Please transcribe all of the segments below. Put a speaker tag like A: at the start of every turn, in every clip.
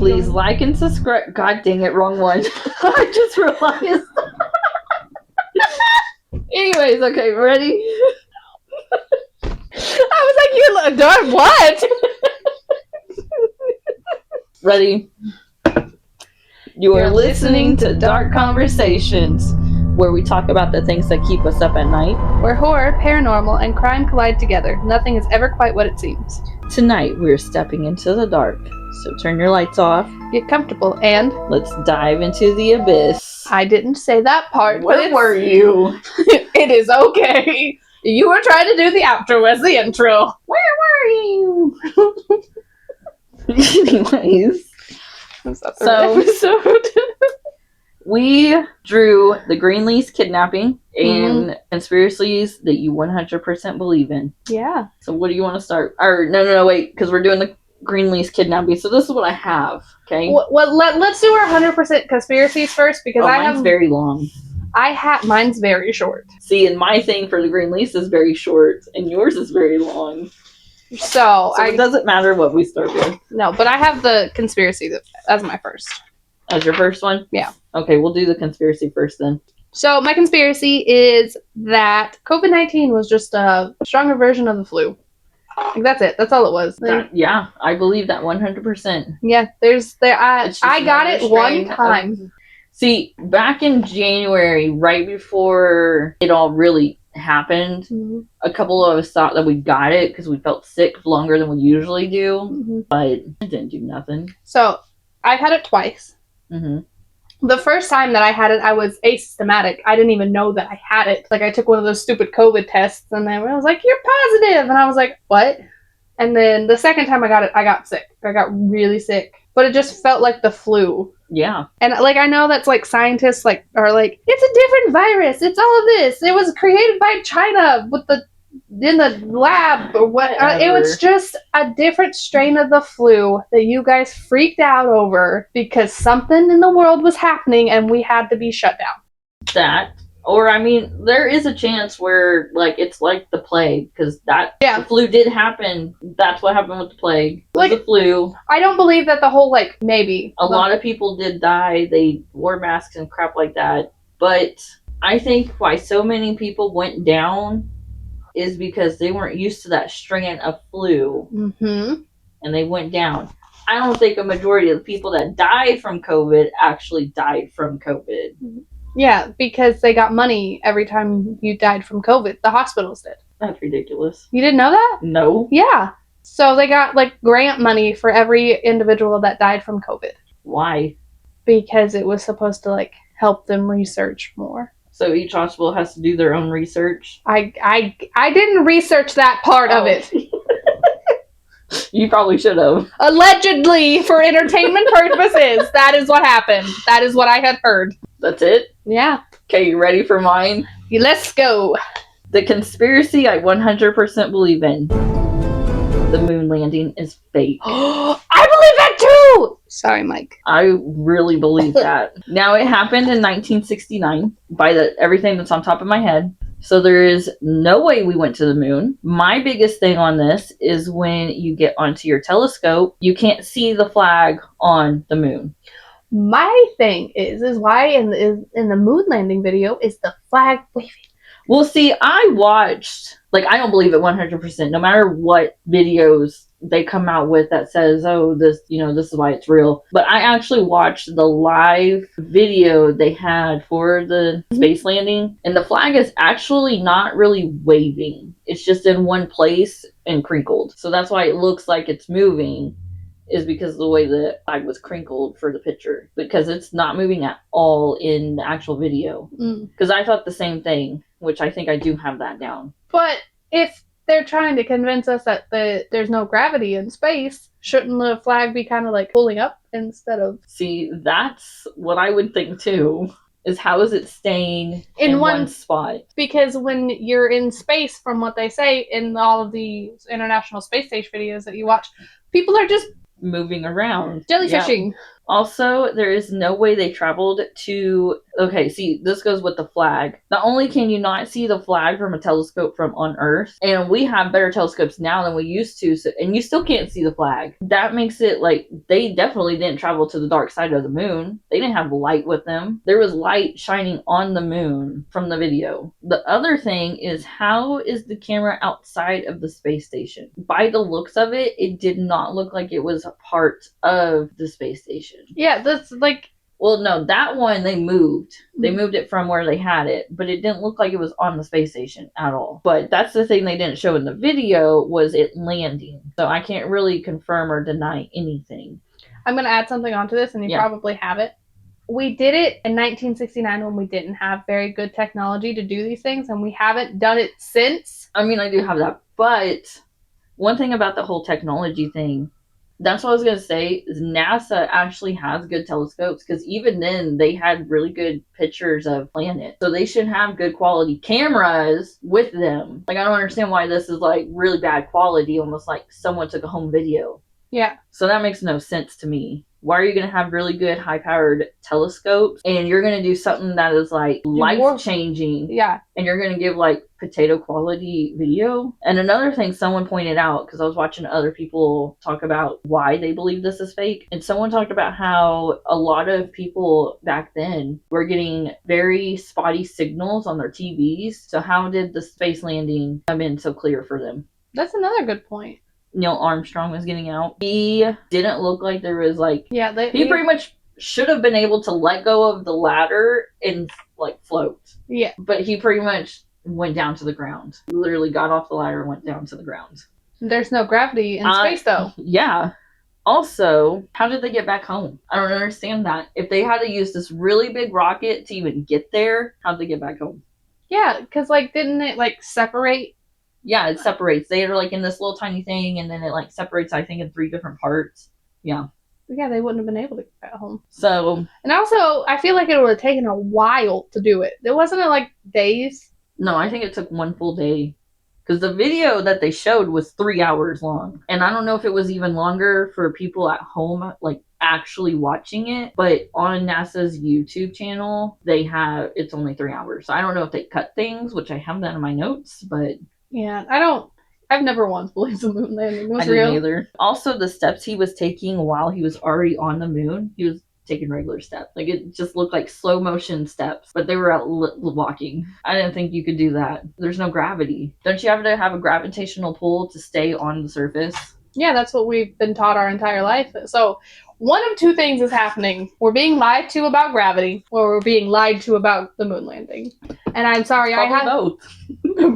A: Please like and subscribe. God dang it, wrong one. I just realized. Anyways, okay, ready?
B: I was like, you done what?
A: Ready? You are listening to Dark Conversations, where we talk about the things that keep us up at night.
B: Where horror, paranormal, and crime collide together. Nothing is ever quite what it seems.
A: Tonight, we're stepping into the dark, so turn your lights off.
B: Get comfortable and...
A: let's dive into the abyss.
B: I didn't say that part.
A: Where were you?
B: It is okay. You were trying to do the outro as the intro.
A: Where were you? Anyways, so
B: episode.
A: we drew the Greenlease kidnapping and conspiracies that you 100% believe in.
B: Yeah.
A: So what do you want to start? Or no, wait, because we're doing the Greenlease kidnapping. So this is what I have. Okay.
B: Well, let's do our 100% conspiracies first because
A: mine's very long.
B: Mine's very short.
A: See, and my thing for the Greenlease is very short, and yours is very long.
B: So
A: it doesn't matter what we start with.
B: No, but I have the conspiracy as my first.
A: As your first one?
B: Yeah.
A: Okay, we'll do the conspiracy first then.
B: So my conspiracy is that COVID-19 was just a stronger version of the flu. Like, that's it. That's all it was.
A: Yeah, I believe that 100%.
B: Yeah, I got it one time.
A: See, back in January, right before it all really happened, a couple of us thought that we got it because we felt sick longer than we usually do, but it didn't do nothing.
B: So I've had it twice. The first time that I had it, I was asymptomatic. I didn't even know that I had it. Like, I took one of those stupid COVID tests, and then I was like, "You're positive," and I was like, "What?" And then the second time I got it, I got sick. I got really sick, but it just felt like the flu.
A: Yeah.
B: And like, I know that's like scientists are like, it's a different virus. It's all of this. It was created by China in the lab or what. It was just a different strain of the flu that you guys freaked out over because something in the world was happening and we had to be shut down.
A: That, or I mean, there is a chance where like it's like the plague because the flu did happen. That's what happened with the plague. Like the flu.
B: I don't believe that the whole maybe
A: a lot of people did die. They wore masks and crap like that. But I think why so many people went down is because they weren't used to that strain of flu, and they went down. I don't think a majority of the people that died from COVID actually died from COVID.
B: Yeah, because they got money every time you died from COVID. The hospitals did.
A: That's ridiculous.
B: You didn't know that?
A: No.
B: Yeah. So they got grant money for every individual that died from COVID.
A: Why?
B: Because it was supposed to help them research more.
A: So each hospital has to do their own research?
B: I didn't research that part of it.
A: You probably should have.
B: Allegedly, for entertainment purposes. That is what happened. That is what I had heard.
A: That's it?
B: Yeah.
A: Okay, you ready for mine?
B: Let's go.
A: The conspiracy I 100% believe in. The moon landing is fake.
B: I believe that too! Sorry, Mike.
A: I really believe that. Now, it happened in 1969 by everything that's on top of my head. So there is no way we went to the moon. My biggest thing on this is when you get onto your telescope, you can't see the flag on the moon.
B: My thing is why in the moon landing video is the flag waving?
A: Well, see, I watched, I don't believe it 100%, no matter what videos they come out with that says, oh, this is why it's real. But I actually watched the live video they had for the space landing, and the flag is actually not really waving. It's just in one place and crinkled. So that's why it looks like it's moving, is because of the way the flag was crinkled for the picture. Because it's not moving at all in the actual video. Because I thought the same thing, which I think I do have that down.
B: But if they're trying to convince us that there's no gravity in space, shouldn't the flag be kind of pulling up instead of...
A: See, that's what I would think too, is how is it staying in one spot?
B: Because when you're in space, from what they say in all of the International Space Station videos that you watch, people are just
A: moving around.
B: Jellyfishing.
A: Yeah. Also, there is no way they traveled to... Okay, see, this goes with the flag. Not only can you not see the flag from a telescope from on Earth, and we have better telescopes now than we used to, so, and you still can't see the flag. That makes it like they definitely didn't travel to the dark side of the moon. They didn't have light with them. There was light shining on the moon from the video. The other thing is, how is the camera outside of the space station? By the looks of it, it did not look like it was a part of the space station.
B: Yeah, that's like...
A: Well, no, that one they moved. They moved it from where they had it, but it didn't look like it was on the space station at all. But that's the thing they didn't show in the video, was it landing. So I can't really confirm or deny anything.
B: I'm going to add something onto this, and you probably have it. We did it in 1969 when we didn't have very good technology to do these things, and we haven't done it since.
A: I mean, I do have that, but one thing about the whole technology thing, that's what I was going to say, is NASA actually has good telescopes, because even then they had really good pictures of planets. So they should have good quality cameras with them. Like, I don't understand why this is like really bad quality, almost like someone took a home video.
B: Yeah.
A: So that makes no sense to me. Why are you going to have really good high-powered telescopes and you're going to do something that is like life-changing?
B: Yeah.
A: And you're going to give like potato quality video? And another thing someone pointed out, because I was watching other people talk about why they believe this is fake, and someone talked about how a lot of people back then were getting very spotty signals on their TVs. So how did the space landing come in so clear for them?
B: That's another good point.
A: Neil Armstrong was getting out. He didn't look like there was like...
B: Yeah,
A: he pretty much should have been able to let go of the ladder and like float.
B: Yeah.
A: But he pretty much went down to the ground. He literally got off the ladder and went down to the ground.
B: There's no gravity in space though.
A: Yeah. Also, how did they get back home? I don't understand that. If they had to use this really big rocket to even get there, how'd they get back home?
B: Yeah, because like didn't it like separate?
A: Yeah, it separates. They are like in this little tiny thing, and then it like separates, I think, in 3 different parts. Yeah.
B: Yeah, they wouldn't have been able to get back home.
A: So...
B: And also, I feel like it would have taken a while to do it. It wasn't like days.
A: No, I think it took 1 full day. Because the video that they showed was 3 hours long. And I don't know if it was even longer for people at home, like actually watching it. But on NASA's YouTube channel, it's only 3 hours. So I don't know if they cut things, which I have that in my notes, but...
B: Yeah, I've never once believed the moon landing was
A: real. I didn't
B: real.
A: either. Also, the steps he was taking while he was already on the moon, he was taking regular steps. Like, it just looked like slow motion steps, but they were out walking. I didn't think you could do that. There's no gravity. Don't you have to have a gravitational pull to stay on the surface? Yeah,
B: that's what we've been taught our entire life. So one of 2 things is happening. We're being lied to about gravity, or we're being lied to about the moon landing. And I'm sorry,
A: I have both.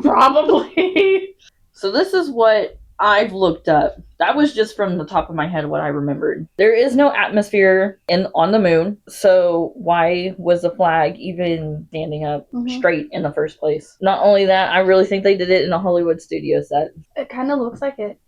B: Probably.
A: So this is what I've looked up. That was just from the top of my head what I remembered. There is no atmosphere on the moon, so why was the flag even standing up straight in the first place? Not only that, I really think they did it in a Hollywood studio set.
B: It kind of looks like it.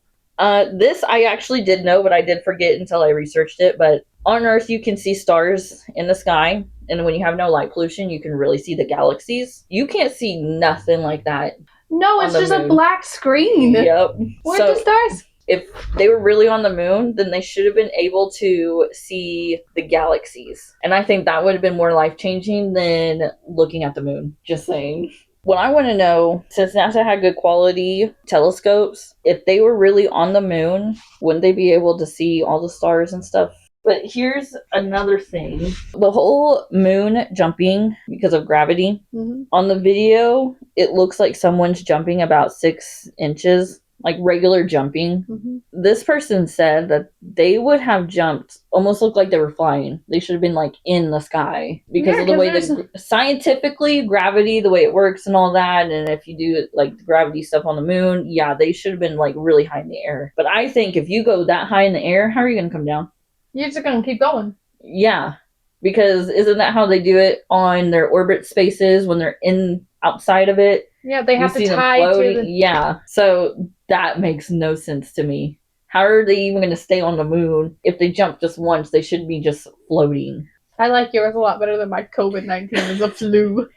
A: This I actually did know, but I did forget until I researched it. But on Earth, you can see stars in the sky. And when you have no light pollution, you can really see the galaxies. You can't see nothing like that.
B: No, it's just a black screen.
A: Yep.
B: Where's the stars?
A: If they were really on the moon, then they should have been able to see the galaxies. And I think that would have been more life-changing than looking at the moon. Just saying. What I want to know, since NASA had good quality telescopes, if they were really on the moon, wouldn't they be able to see all the stars and stuff? But here's another thing. The whole moon jumping because of gravity. On the video, it looks like someone's jumping about 6 inches, like regular jumping. This person said that they would have jumped, almost looked like they were flying. They should have been like in the sky because of the way that scientifically gravity, the way it works and all that. And if you do like the gravity stuff on the moon, yeah, they should have been like really high in the air. But I think if you go that high in the air, how are you going to come down?
B: You're just going to keep going.
A: Yeah, because isn't that how they do it on their orbit spaces when they're outside of it?
B: Yeah, they have to tie to
A: Yeah, so that makes no sense to me. How are they even going to stay on the moon? If they jump just once, they should be just floating.
B: I like yours a lot better than my COVID-19 is a flu.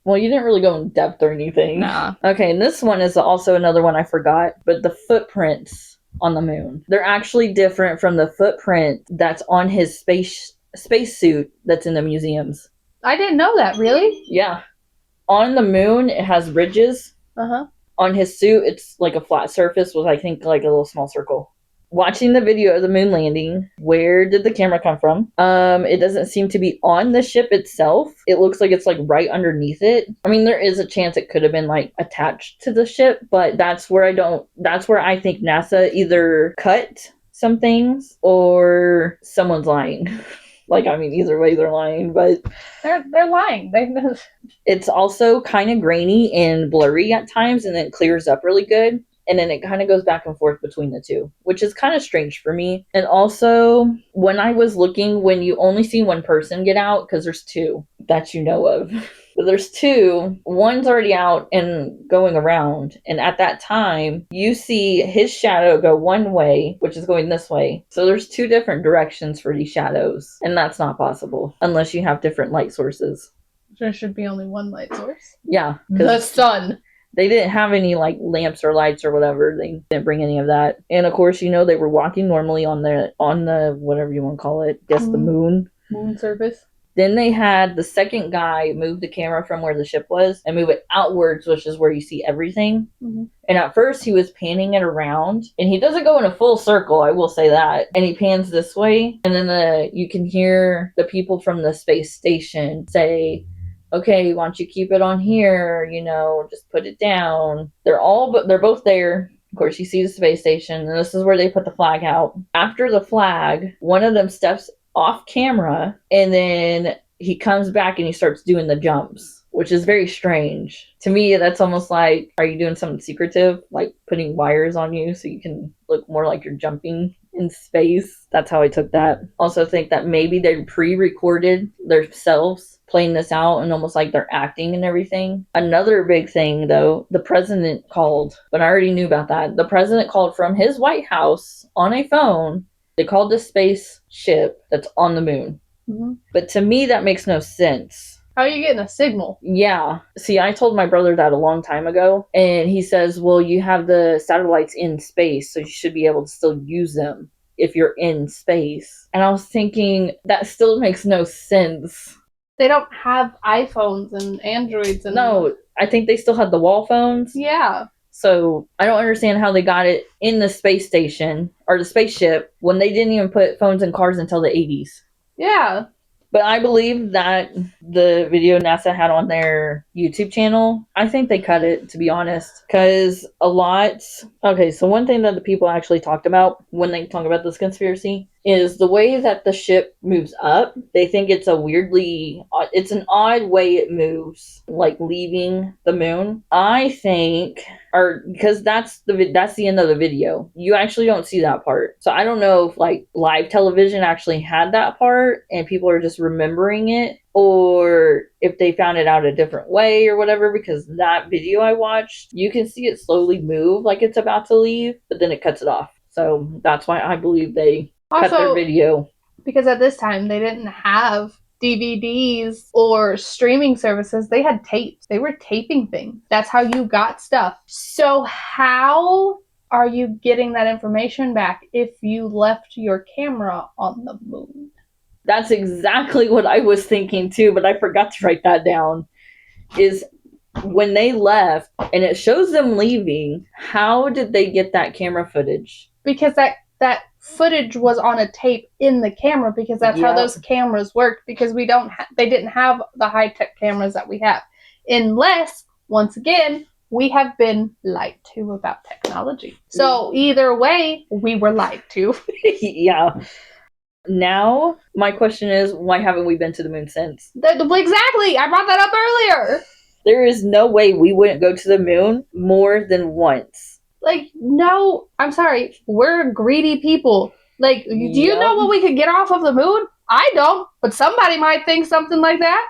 A: Well, you didn't really go in depth or anything.
B: Nah.
A: Okay, and this one is also another one I forgot, but the footprints on the moon. They're actually different from the footprint that's on his space spacesuit that's in the museums.
B: I didn't know that. Really?
A: Yeah. On the moon, it has ridges.
B: Uh-huh.
A: On his suit, it's like a flat surface with, I think, like a little small circle. Watching the video of the moon landing, where did the camera come from? It doesn't seem to be on the ship itself. It looks like it's like right underneath it. I mean, there is a chance it could have been like attached to the ship, but that's where I think NASA either cut some things or someone's lying. Like, I mean, either way they're lying, but
B: they're lying.
A: it's also kind of grainy and blurry at times, and then it clears up really good. And then it kind of goes back and forth between the two, which is kind of strange for me. And also, when I was looking, when you only see one person get out, because there's two that you know of. But there's two. One's already out and going around. And at that time, you see his shadow go one way, which is going this way. So there's two different directions for these shadows. And that's not possible unless you have different light sources.
B: There should be only one light source.
A: Yeah.
B: The sun.
A: They didn't have any like lamps or lights or whatever. They didn't bring any of that. And of course, you know, they were walking normally on the whatever you want to call it, guess the moon
B: surface.
A: Then they had the second guy move the camera from where the ship was and move it outwards, which is where you see everything. Mm-hmm. And at first he was panning it around, and he doesn't go in a full circle, I will say that. And he pans this way, and then you can hear the people from the space station say, okay, why don't you keep it on here, you know, just put it down. They're both there. Of course, you see the space station, and this is where they put the flag out. After the flag, one of them steps off camera, and then he comes back and he starts doing the jumps, which is very strange. To me, that's almost like, are you doing something secretive, like putting wires on you so you can look more like you're jumping in space? That's how I took that. Also think that maybe they pre-recorded themselves playing this out and almost like they're acting and everything. Another big thing, though, the president called, but I already knew about that. The president called from his White House on a phone. They called the spaceship that's on the moon. Mm-hmm. But to me, that makes no sense.
B: How are you getting a signal?
A: Yeah. See, I told my brother that a long time ago, and he says, well, you have the satellites in space, so you should be able to still use them if you're in space. And I was thinking, that still makes no sense.
B: They don't have iPhones and Androids.
A: No, I think they still had the wall phones.
B: Yeah.
A: So I don't understand how they got it in the space station or the spaceship when they didn't even put phones in cars until the 80s. Yeah. But I believe that the video NASA had on their YouTube channel, I think they cut it, to be honest. Because okay, so one thing that the people actually talked about when they talk about this conspiracy is the way that the ship moves up. They think it's it's an odd way it moves, like leaving the moon. I think, because that's the end of the video. You actually don't see that part. So I don't know if like live television actually had that part and people are just remembering it, or if they found it out a different way or whatever, because that video I watched, you can see it slowly move like it's about to leave, but then it cuts it off. So that's why I believe they cut their video.
B: Because at this time, they didn't have DVDs or streaming services. They had tapes. They were taping things. That's how you got stuff. So how are you getting that information back if you left your camera on the moon?
A: That's exactly what I was thinking too, but I forgot to write that down. Is when they left and it shows them leaving, how did they get that camera footage?
B: Because that footage was on a tape in the camera, because that's how those cameras worked, because they didn't have the high-tech cameras that we have. Unless, once again, we have been lied to about technology. So either way, we were lied to.
A: Yeah. Now, my question is, why haven't we been to the moon since?
B: Exactly! I brought that up earlier!
A: There is no way we wouldn't go to the moon more than once.
B: Like, no, I'm sorry. We're greedy people. Like, do you know what we could get off of the moon? I don't, but somebody might think something like that.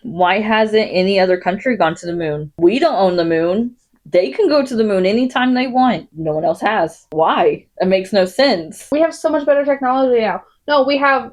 A: Why hasn't any other country gone to the moon? We don't own the moon. They can go to the moon anytime they want. No one else has. Why? It makes no sense.
B: We have so much better technology now. No, we have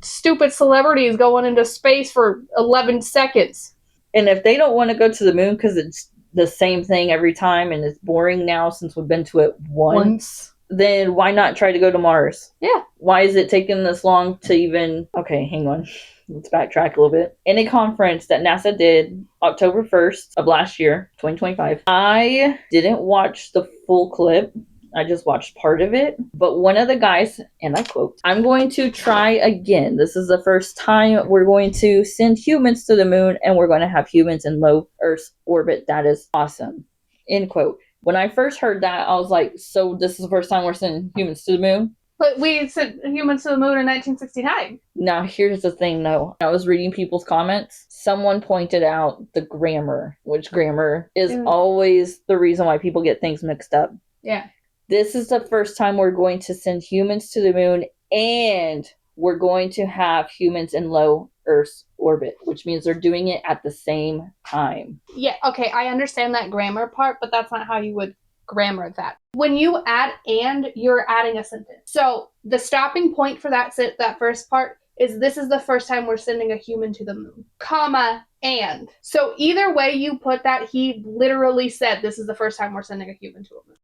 B: stupid celebrities going into space for 11 seconds.
A: And if they don't want to go to the moon because it's the same thing every time and it's boring now since we've been to it once, then why not try to go to Mars?
B: Yeah.
A: Why is it taking this long to even... Okay, hang on. Let's backtrack a little bit. In a conference that NASA did October 1st of last year, 2025, I didn't watch the full clip. I just watched part of it. But one of the guys, and I quote, "I'm going to try again. This is the first time we're going to send humans to the moon, and we're going to have humans in low Earth orbit. That is awesome." End quote. When I first heard that, I was like, so this is the first time we're sending humans to the moon?
B: But we sent humans to the moon in 1969.
A: Now, here's the thing, though. I was reading people's comments. Someone pointed out the grammar, which grammar is always the reason why people get things mixed up.
B: Yeah.
A: This is the first time we're going to send humans to the moon, and we're going to have humans in low Earth orbit, which means they're doing it at the same time.
B: Yeah, okay, I understand that grammar part, but that's not how you would grammar that. When you add and, you're adding a sentence. So the stopping point for that first part is this is the first time we're sending a human to the moon, comma, and. So either way you put that, he literally said this is the first time we're sending a human to a moon.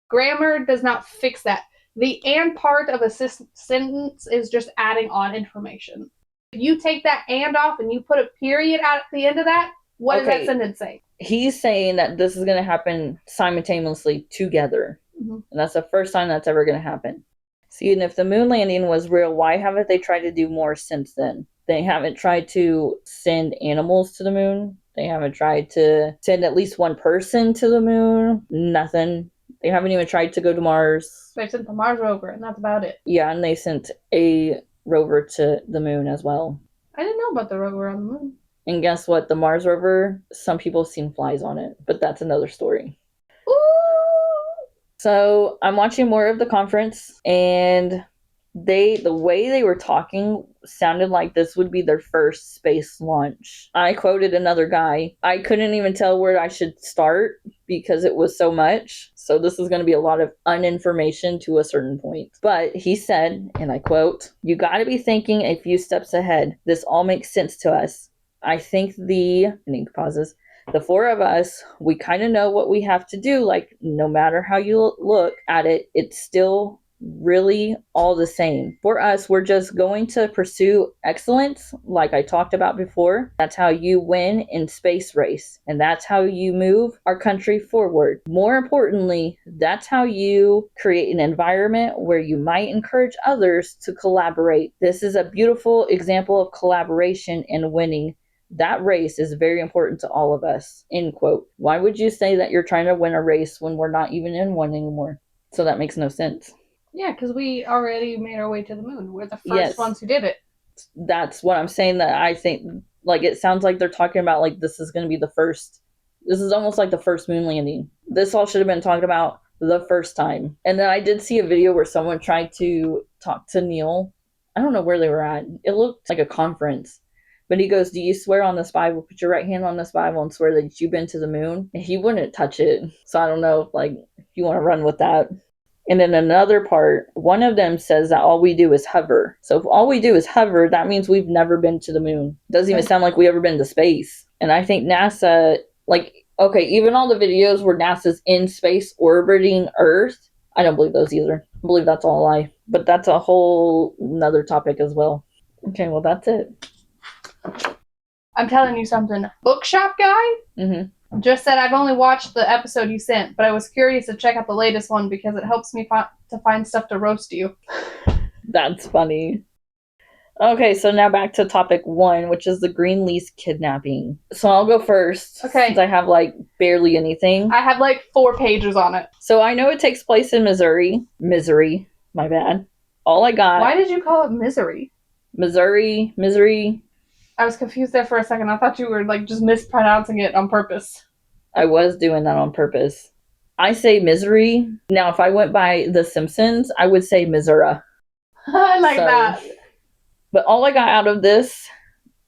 B: Grammar does not fix that. The and part of a sentence is just adding on information. If you take that and off and you put a period at the end of that, what does that sentence say?
A: He's saying that this is going to happen simultaneously together. Mm-hmm. And that's the first time that's ever going to happen. See, and if the moon landing was real, why haven't they tried to do more since then? They haven't tried to send animals to the moon. They haven't tried to send at least one person to the moon. Nothing. They haven't even tried to go to Mars.
B: They sent the Mars rover, and that's about it.
A: Yeah, and they sent a rover to the moon as well.
B: I didn't know about the rover on the moon.
A: And guess what? The Mars rover, some people have seen flies on it, but that's another story.
B: Ooh!
A: So I'm watching more of the conference, and the way they were talking sounded like this would be their first space launch. I quoted another guy. I couldn't even tell where I should start because it was so much. So this is going to be a lot of uninformation to a certain point. But he said, and I quote, "You got to be thinking a few steps ahead. This all makes sense to us. I think and he pauses, the four of us, we kind of know what we have to do. Like, no matter how you look at it, it's still really all the same. For us, we're just going to pursue excellence, like I talked about before. That's how you win in space race, and that's how you move our country forward. More importantly, that's how you create an environment where you might encourage others to collaborate. This is a beautiful example of collaboration and winning. That race is very important to all of us." End quote. Why would you say that you're trying to win a race when we're not even in one anymore? So that makes no sense.
B: Yeah, because we already made our way to the moon. We're the first ones who did it.
A: That's what I'm saying, that I think, like, it sounds like they're talking about, like, this is going to be the first. This is almost like the first moon landing. This all should have been talked about the first time. And then I did see a video where someone tried to talk to Neil. I don't know where they were at. It looked like a conference. But he goes, "Do you swear on this Bible? Put your right hand on this Bible and swear that you've been to the moon?" And he wouldn't touch it. So I don't know, like, if you want to run with that. And then another part, one of them says that all we do is hover. So if all we do is hover, that means we've never been to the moon. Doesn't even sound like we ever been to space. And I think NASA, like, okay, even all the videos where NASA's in space orbiting Earth, I don't believe those either. I believe that's all a lie. But that's a whole nother topic as well. Okay, well, that's it.
B: I'm telling you something. Bookshop guy just said, "I've only watched the episode you sent, but I was curious to check out the latest one because it helps me to find stuff to roast you."
A: That's funny. Okay, so now back to topic 1, which is the Greenlease kidnapping. So I'll go first.
B: Okay.
A: Since I have, like, barely anything.
B: I have, like, 4 pages on it.
A: So I know it takes place in Missouri. Misery. My bad. All I got...
B: Why did you call it Misery?
A: Missouri.
B: I was confused there for a second. I thought you were, like, just mispronouncing it on purpose.
A: I was doing that on purpose. I say Misery. Now, if I went by The Simpsons, I would say Missouri.
B: I like that.
A: But all I got out of this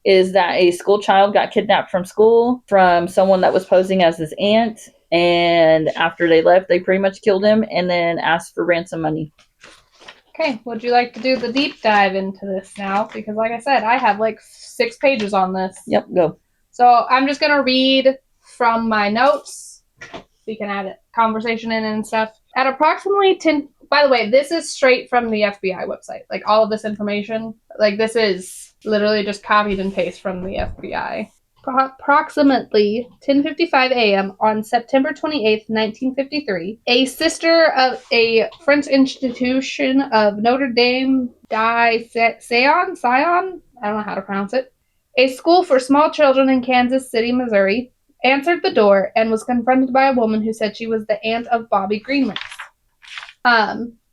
A: is that a school child got kidnapped from school from someone that was posing as his aunt. And after they left, they pretty much killed him and then asked for ransom money.
B: Okay, would you like to do the deep dive into this now? Because like I said, I have like 6 pages on this.
A: Yep, go.
B: So I'm just going to read from my notes. We can add a conversation in and stuff. At approximately By the way, this is straight from the FBI website. Like, all of this information, like, this is literally just copied and pasted from the FBI. Approximately 10:55 a.m. on September 28th, 1953, a sister of a French institution of Notre Dame Sion, I don't know how to pronounce it, a school for small children in Kansas City, Missouri, answered the door and was confronted by a woman who said she was the aunt of Bobby Greenlease.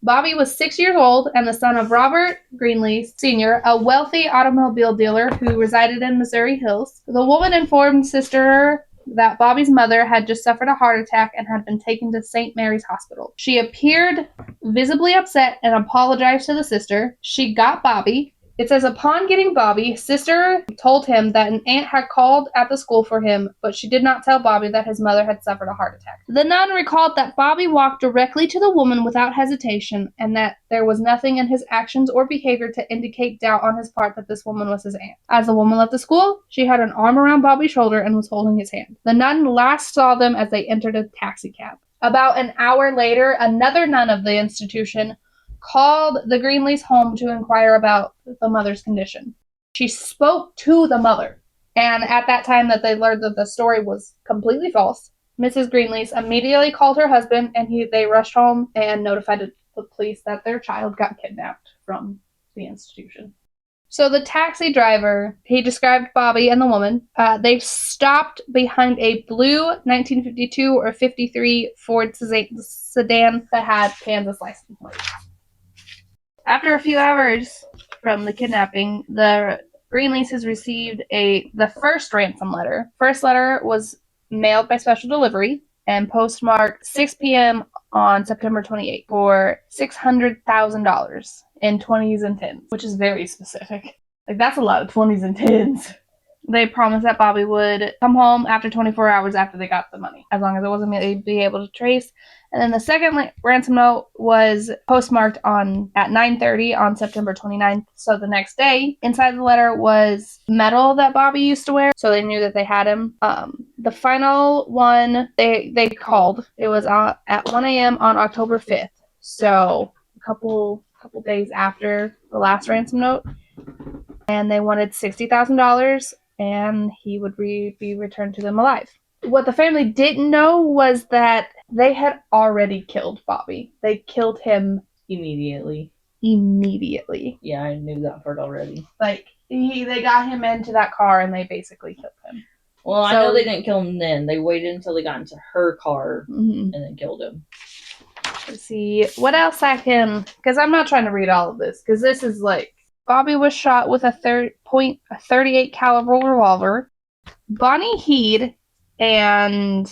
B: Bobby was 6 years old and the son of Robert Greenlease Sr., a wealthy automobile dealer who resided in Missouri Hills. The woman informed sister that Bobby's mother had just suffered a heart attack and had been taken to St. Mary's Hospital. She appeared visibly upset and apologized to the sister. She got Bobby. It says, upon getting Bobby, sister told him that an aunt had called at the school for him, but she did not tell Bobby that his mother had suffered a heart attack. The nun recalled that Bobby walked directly to the woman without hesitation, and that there was nothing in his actions or behavior to indicate doubt on his part that this woman was his aunt. As the woman left the school, she had an arm around Bobby's shoulder and was holding his hand. The nun last saw them as they entered a taxicab. About an hour later, another nun of the institution called the Greenlease home to inquire about the mother's condition. She spoke to the mother, and at that time that they learned that the story was completely false, Mrs. Greenlease immediately called her husband, and they rushed home and notified the police that their child got kidnapped from the institution. So the taxi driver, he described Bobby and the woman. They stopped behind a blue 1952 or 53 Ford sedan that had Kansas license plates. After a few hours from the kidnapping, the Greenleases received the first ransom letter. First letter was mailed by special delivery and postmarked 6 p.m. on September 28th for $600,000 in 20s and 10s, which is very specific. Like, that's a lot of 20s and 10s. They promised that Bobby would come home after 24 hours after they got the money, as long as it wasn't be able to trace. And then the second ransom note was postmarked at 9:30 on September 29th. So the next day, inside the letter was medal that Bobby used to wear, so they knew that they had him. The final one they called. It was at 1 a.m. on October 5th. So a couple days after the last ransom note, and they wanted $60,000. And he would be returned to them alive. What the family didn't know was that they had already killed Bobby. They killed him
A: Immediately.
B: Yeah,
A: I knew that part already.
B: Like, they got him into that car and they basically killed him.
A: Well, I know they didn't kill him then. They waited until they got into her car and then killed him.
B: Let's see what else I can, because I'm not trying to read all of this, because this is like, Bobby was shot with a .38 caliber revolver. Bonnie Heed and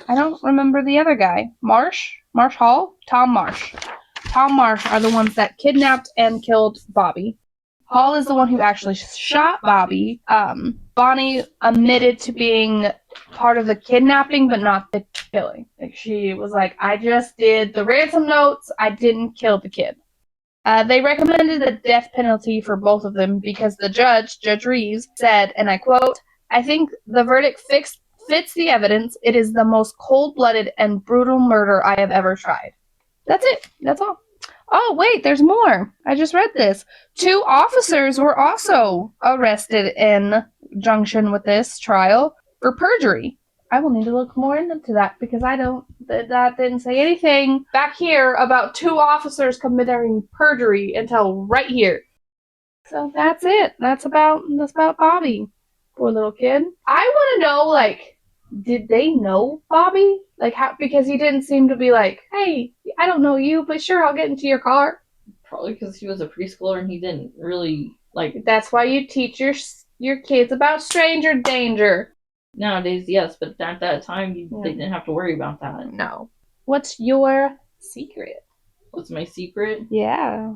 B: I don't remember the other guy. Tom Marsh are the ones that kidnapped and killed Bobby. Hall is the one who actually shot Bobby. Bonnie admitted to being part of the kidnapping, but not the killing. Like, she was like, I just did the ransom notes. I didn't kill the kid. They recommended the death penalty for both of them because the Judge Reeves, said, and I quote, I think the verdict fits the evidence. It is the most cold-blooded and brutal murder I have ever tried. That's it. That's all. Oh, wait, there's more. I just read this. 2 officers were also arrested in conjunction with this trial for perjury. I will need to look more into that because that didn't say anything back here about 2 officers committing perjury until right here. So that's it. That's about Bobby. Poor little kid. I want to know, like, did they know Bobby? Like, how, because he didn't seem to be like, hey, I don't know you, but sure, I'll get into your car.
A: Probably because he was a preschooler and he didn't really, like...
B: That's why you teach your kids about stranger danger.
A: Nowadays, yes, but at that time, they didn't have to worry about that.
B: No. What's your secret?
A: What's my secret?
B: Yeah.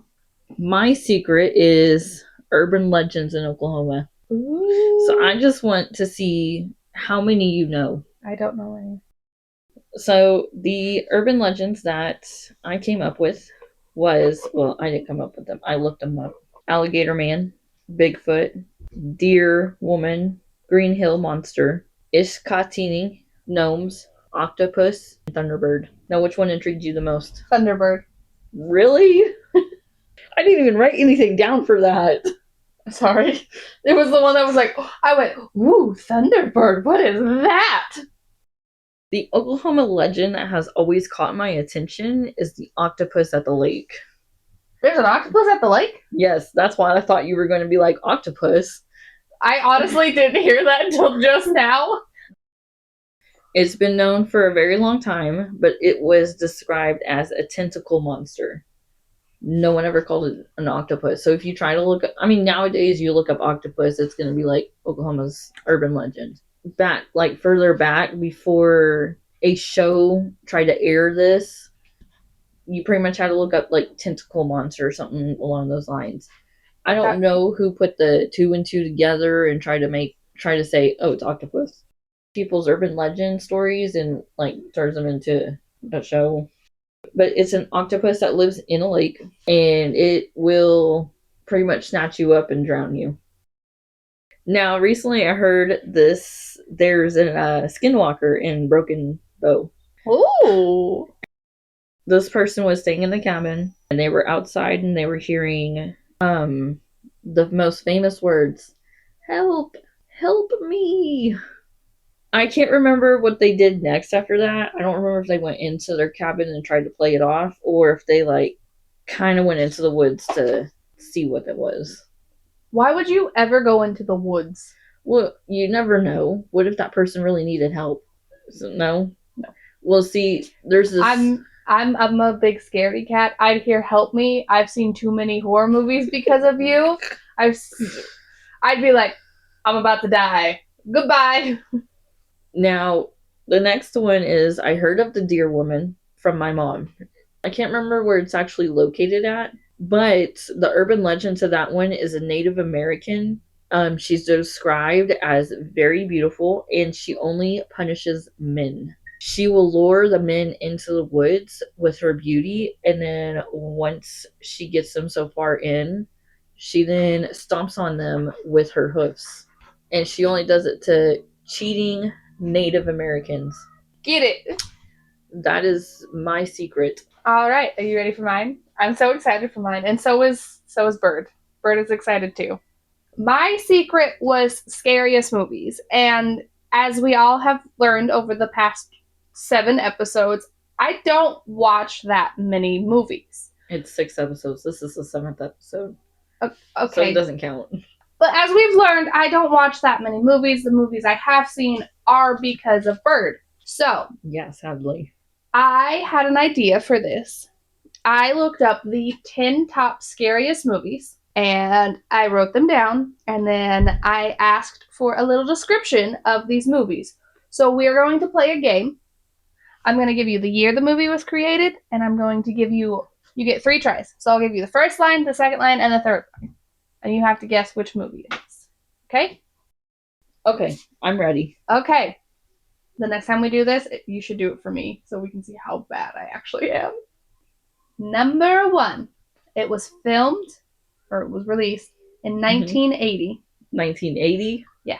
A: My secret is urban legends in Oklahoma.
B: Ooh.
A: So I just want to see how many you know.
B: I don't know any.
A: So the urban legends that I came up with was, well, I didn't come up with them. I looked them up. Alligator Man, Bigfoot, Deer Woman, Green Hill Monster, Iskatini, Gnomes, Octopus, and Thunderbird. Now, which one intrigued you the most?
B: Thunderbird.
A: Really? I didn't even write anything down for that.
B: Sorry. It was the one that was like, I went, ooh, Thunderbird, what is that?
A: The Oklahoma legend that has always caught my attention is the octopus at the lake.
B: There's an octopus at the lake?
A: Yes, that's why I thought you were going to be like, octopus.
B: I honestly didn't hear that until just now.
A: It's been known for a very long time, but it was described as a tentacle monster. No one ever called it an octopus. So if you try to look up, I mean, nowadays you look up octopus, it's going to be like Oklahoma's urban legend. Back, like further back, before a show tried to air this, you pretty much had to look up like tentacle monster or something along those lines. I don't know who put the 2 and 2 together and try to say, oh, it's octopus. People's urban legend stories and like turns them into a show. But it's an octopus that lives in a lake and it will pretty much snatch you up and drown you. Now, recently I heard there's a skinwalker in Broken Bow.
B: Ooh.
A: This person was staying in the cabin and they were outside and they were hearing the most famous words, help me. I can't remember what they did next after that. I don't remember if they went into their cabin and tried to play it off or if they like kind of went into the woods to see what it was.
B: Why would you ever go into the woods?
A: Well, you never know. What if that person really needed help? So, no. Well, see, there's this.
B: I'm a big scaredy cat. I'd hear help me. I've seen too many horror movies because of you. I'd be like, I'm about to die. Goodbye.
A: Now, the next one is I heard of the deer woman from my mom. I can't remember where it's actually located at, but the urban legend to that one is a Native American. She's described as very beautiful and she only punishes men. She will lure the men into the woods with her beauty, and then once she gets them so far in, she then stomps on them with her hoofs. And she only does it to cheating Native Americans.
B: Get it.
A: That is my secret.
B: All right, are you ready for mine? I'm so excited for mine, and so is Bird. Bird is excited too. My secret was scariest movies, and as we all have learned over the past 7 episodes, I don't watch that many movies.
A: It's 6 episodes. This is the 7th episode.
B: Okay.
A: So it doesn't count.
B: But as we've learned, I don't watch that many movies. The movies I have seen are because of Bird. So,
A: yeah, sadly.
B: I had an idea for this. I looked up the 10 top scariest movies and I wrote them down, and then I asked for a little description of these movies. So we're going to play a game. I'm going to give you the year the movie was created, and I'm going to give you get 3 tries. So I'll give you the first line, the second line, and the third line. And you have to guess which movie it is. Okay?
A: Okay, I'm ready.
B: Okay. The next time we do this, you should do it for me so we can see how bad I actually am. Number 1. It was filmed, or it was released, in 1980.
A: 1980?
B: Yeah.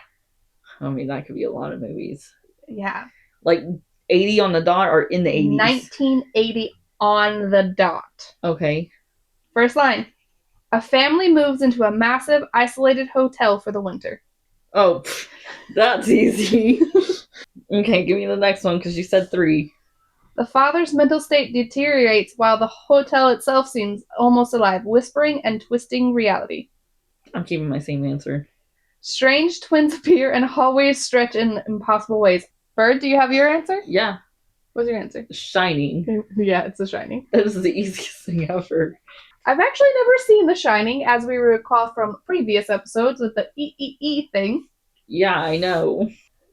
A: I mean, that could be a lot of movies.
B: Yeah.
A: Like 80 on the dot or in the 80s?
B: 1980 on the dot.
A: Okay.
B: First line. A family moves into a massive, isolated hotel for the winter.
A: Oh, that's easy. Okay, give me the next one because you said 3.
B: The father's mental state deteriorates while the hotel itself seems almost alive, whispering and twisting reality.
A: I'm keeping my same answer.
B: Strange twins appear and hallways stretch in impossible ways. Bird, do you have your answer?
A: Yeah.
B: What's your answer?
A: Shining.
B: Yeah, it's The Shining.
A: This is the easiest thing ever.
B: I've actually never seen The Shining, as we recall from previous episodes with the E thing.
A: Yeah, I know.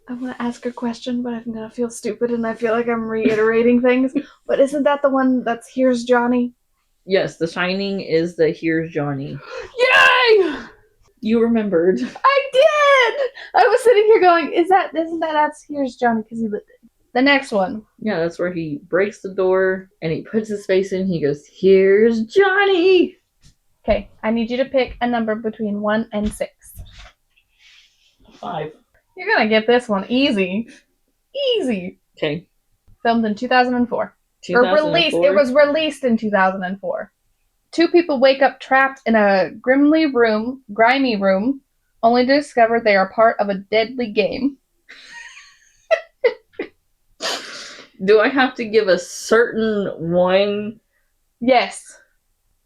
B: I want to ask a question, but I'm going to feel stupid and I feel like I'm reiterating things. But isn't that the one that's Here's Johnny?
A: Yes, The Shining is the Here's Johnny.
B: Yay!
A: You remembered.
B: I did! I was sitting here going, that's Here's Johnny because he lived it. The next one.
A: Yeah, that's where he breaks the door and he puts his face in. He goes, Here's Johnny!
B: Okay, I need you to pick a number between 1 and 6.
A: 5.
B: You're going to get this one easy. Easy.
A: Okay.
B: Filmed in 2004. Or released. It was released in 2004. Two people wake up trapped in a grimy room, only to discover they are part of a deadly game.
A: Do I have to give a certain one?
B: Yes.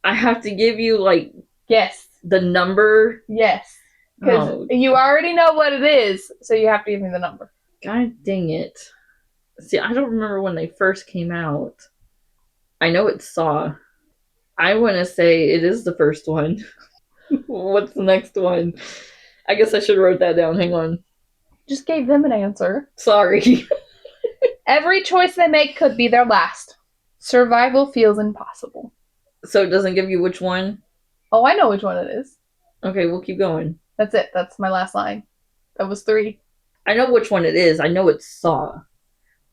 A: I have to give you,
B: yes.
A: The number?
B: Yes. Because you already know what it is, so you have to give me the number.
A: God dang it. See, I don't remember when they first came out. I know it's Saw. I want to say it is the first one. What's the next one? I guess I should have wrote that down. Hang on.
B: Just gave them an answer.
A: Sorry.
B: Every choice they make could be their last. Survival feels impossible.
A: So it doesn't give you which one?
B: Oh, I know which one it is.
A: Okay, we'll keep going.
B: That's it. That's my last line. That was 3.
A: I know which one it is. I know it's Saw.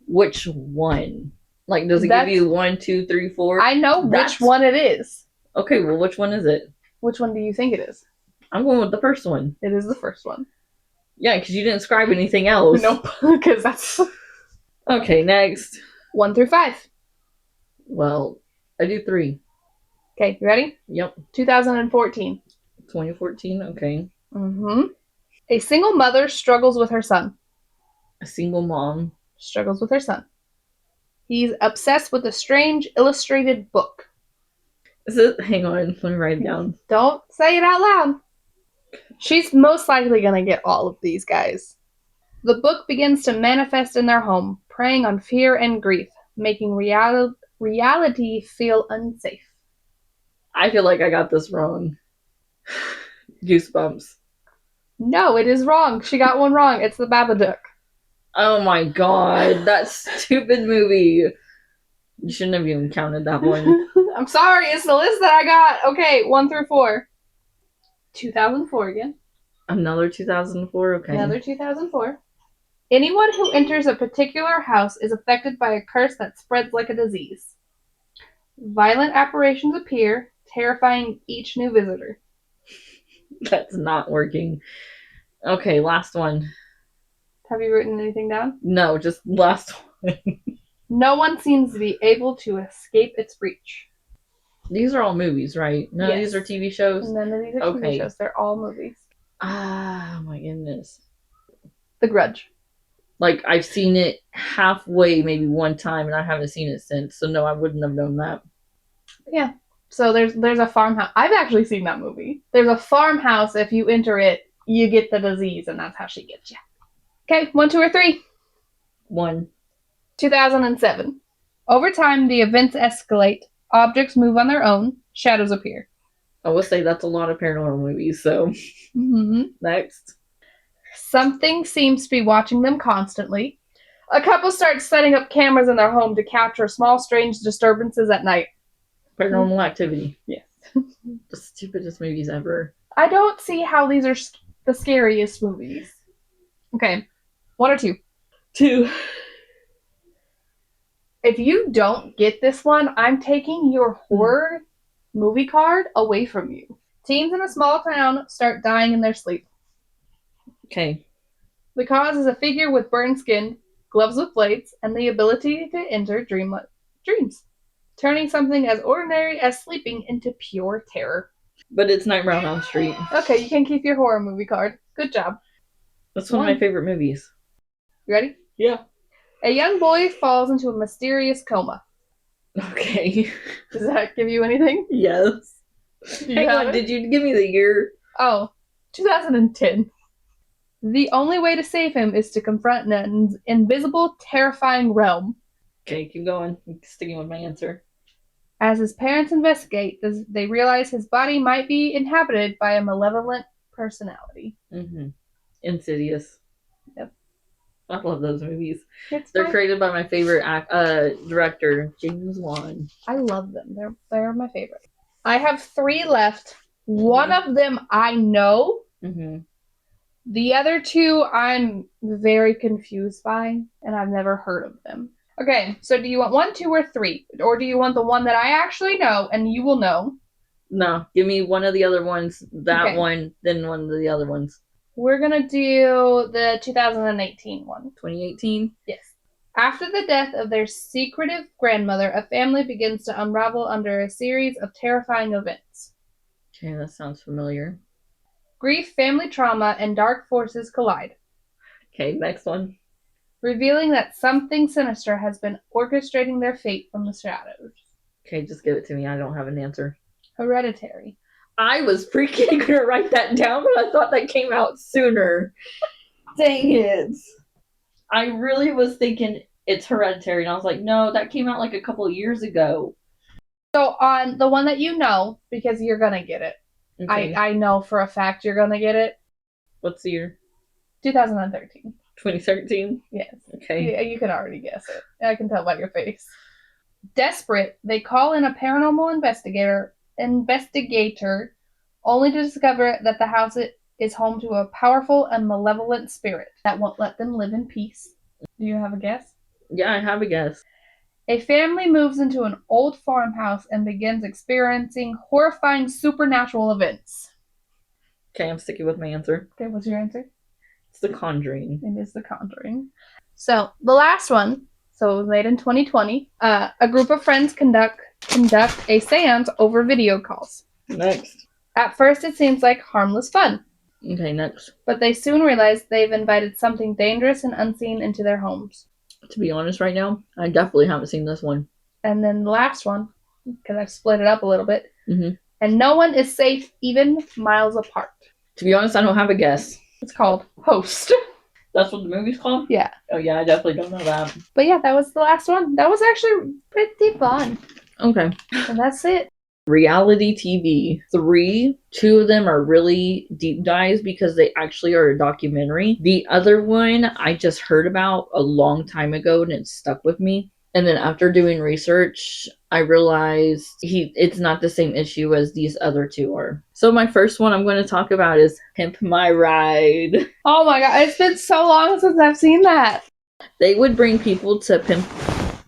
A: Which one? Does it give you 1, 2, 3, 4?
B: I know which one it is.
A: Okay, well, which one is it?
B: Which one do you think it is?
A: I'm going with the first one.
B: It is the first one.
A: Yeah, because you didn't describe anything else.
B: Nope, because that's...
A: Okay, next.
B: 1 through 5.
A: Well, I do 3.
B: Okay, you ready?
A: Yep.
B: 2014.
A: 2014, okay.
B: Mm-hmm. A single mother struggles with her son.
A: A single mom
B: struggles with her son. He's obsessed with a strange illustrated book.
A: Hang on, let me write it down.
B: Don't say it out loud. She's most likely going to get all of these guys. The book begins to manifest in their home, preying on fear and grief, making reality feel unsafe.
A: I feel like I got this wrong. Goosebumps.
B: No, it is wrong. She got one wrong. It's the Babadook.
A: Oh my god, that stupid movie. You shouldn't have even counted that one.
B: I'm sorry, it's the list that I got. Okay, 1 through 4. 2004 again.
A: Another 2004? Okay.
B: Another 2004. Anyone who enters a particular house is affected by a curse that spreads like a disease. Violent apparitions appear, terrifying each new visitor.
A: That's not working. Okay, last one.
B: Have you written anything down?
A: No, just last one.
B: No one seems to be able to escape its reach.
A: These are all movies, right? None of these are TV shows?
B: None of these are TV shows. They're all movies.
A: Ah, my goodness.
B: The Grudge.
A: I've seen it halfway maybe one time, and I haven't seen it since. So, no, I wouldn't have known that.
B: Yeah. So there's a farmhouse. I've actually seen that movie. There's a farmhouse. If you enter it, you get the disease, and that's how she gets you. Okay, 1, 2, or 3?
A: 1.
B: 2007. Over time, the events escalate. Objects move on their own. Shadows appear.
A: I will say that's a lot of paranormal movies, so.
B: Mm-hmm.
A: Next.
B: Something seems to be watching them constantly. A couple starts setting up cameras in their home to capture small, strange disturbances at night.
A: Paranormal Activity.
B: Yes.
A: The stupidest movies ever.
B: I don't see how these are the scariest movies. Okay. 1 or 2?
A: 2.
B: If you don't get this one, I'm taking your horror movie card away from you. Teens in a small town start dying in their sleep.
A: Okay.
B: The cause is a figure with burned skin, gloves with blades, and the ability to enter dreams, turning something as ordinary as sleeping into pure terror.
A: But it's Nightmare on Elm Street.
B: Okay, you can keep your horror movie card. Good job.
A: That's one of my favorite movies.
B: You ready?
A: Yeah.
B: A young boy falls into a mysterious coma.
A: Okay.
B: Does that give you anything?
A: Yes. Hang on, did you give me the year?
B: Oh, 2010. The only way to save him is to confront an invisible, terrifying realm.
A: Okay, keep going. I'm sticking with my answer.
B: As his parents investigate, they realize his body might be inhabited by a malevolent personality.
A: Mm-hmm. Insidious.
B: Yep.
A: I love those movies. They're created by my favorite director, James Wan.
B: I love them. They're my favorite. I have 3 left. One of them I know.
A: Mm-hmm.
B: The other 2 I'm very confused by, and I've never heard of them. Okay, so do you want 1, 2, or 3? Or do you want the one that I actually know and you will know?
A: No, give me one of the other ones, one, then one of the other ones.
B: We're going to do the 2018 one.
A: 2018?
B: Yes. After the death of their secretive grandmother, a family begins to unravel under a series of terrifying events.
A: Okay, that sounds familiar.
B: Grief, family trauma, and dark forces collide.
A: Okay, next one.
B: Revealing that something sinister has been orchestrating their fate from the shadows.
A: Okay, just give it to me. I don't have an answer.
B: Hereditary.
A: I was freaking gonna write that down, but I thought that came out sooner. Dang it. I really was thinking it's Hereditary, and I was like, no, that came out like a couple of years ago.
B: So on the one that you know, because you're gonna get it.
A: Okay.
B: I know for a fact you're gonna get it.
A: What's the year?
B: 2013.
A: 2013?
B: Yes.
A: Okay.
B: You can already guess it. I can tell by your face. Desperate, they call in a paranormal investigator, only to discover that the house is home to a powerful and malevolent spirit that won't let them live in peace. Do you have a guess?
A: Yeah, I have a guess.
B: A family moves into an old farmhouse and begins experiencing horrifying supernatural events.
A: Okay, I'm sticking with my answer.
B: Okay, what's your answer?
A: It's The Conjuring.
B: It is The Conjuring. So the last one, so it was made in 2020. A group of friends conduct a seance over video calls.
A: Next.
B: At first, it seems like harmless fun.
A: Okay, next.
B: But they soon realize they've invited something dangerous and unseen into their homes.
A: To be honest, right now, I definitely haven't seen this one.
B: And then the last one, because I've split it up a little bit.
A: Mm-hmm.
B: And no one is safe, even miles apart.
A: To be honest, I don't have a guess.
B: It's called Host.
A: That's what the movie's called?
B: Yeah.
A: Oh, yeah, I definitely don't know that.
B: But yeah, that was the last one. That was actually pretty fun.
A: Okay.
B: And that's it.
A: Reality TV. 3. 2 of them are really deep dives because they actually are a documentary. The other one I just heard about a long time ago and it stuck with me. And then after doing research, I realized it's not the same issue as these other two are. So my first one I'm going to talk about is Pimp My Ride.
B: Oh my god, it's been so long since I've seen that.
A: They would bring people to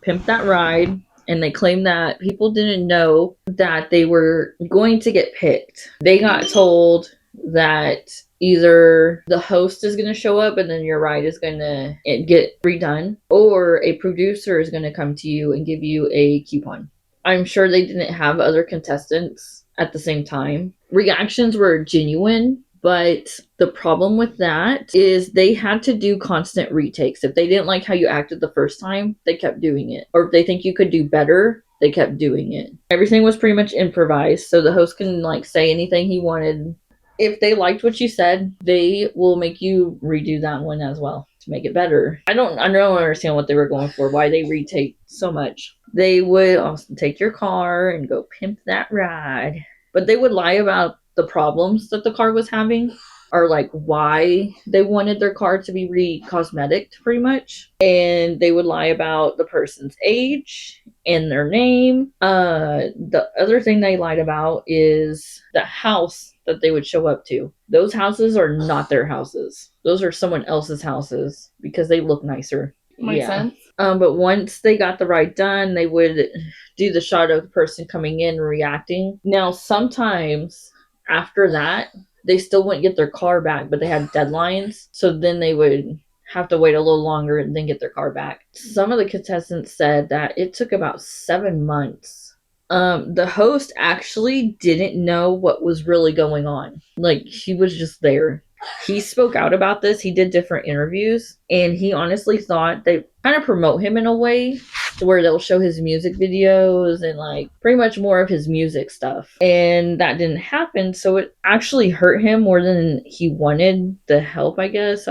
A: pimp that ride. And they claim that people didn't know that they were going to get picked. They got told that either the host is going to show up and then your ride is going to get redone, or a producer is going to come to you and give you a coupon. I'm sure they didn't have other contestants at the same time. Reactions were genuine. But the problem with that is they had to do constant retakes. If they didn't like how you acted the first time, they kept doing it. Or if they think you could do better, they kept doing it. Everything was pretty much improvised, so the host can say anything he wanted. If they liked what you said, they will make you redo that one as well to make it better. I don't understand what they were going for, why they retake so much. They would also take your car and go pimp that ride. But they would lie about the problems that the car was having, or why they wanted their car to be re-cosmetic pretty much. And they would lie about the person's age and their name. The other thing they lied about is the house that they would show up to. Those houses are not their houses. Those are someone else's houses because they look nicer.
B: Makes sense.
A: But once they got the ride done, they would do the shot of the person coming in reacting. Now, sometimes after that, they still wouldn't get their car back, but they had deadlines. So then they would have to wait a little longer and then get their car back. Some of the contestants said that it took about 7 months. The host actually didn't know what was really going on. He was just there. He spoke out about this. He did different interviews, and he honestly thought they kind of promote him in a way to where they'll show his music videos and pretty much more of his music stuff. And that didn't happen, so it actually hurt him more than he wanted the help, I guess.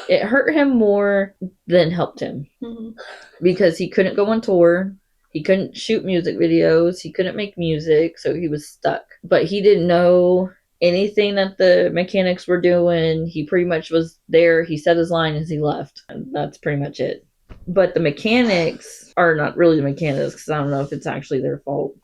A: It hurt him more than helped him.
B: Mm-hmm.
A: Because he couldn't go on tour. He couldn't shoot music videos. He couldn't make music, so he was stuck. But he didn't know anything that the mechanics were doing. He pretty much was there. He said his line as he left. And that's pretty much it. But the mechanics are not really the mechanics, because I don't know if it's actually their fault.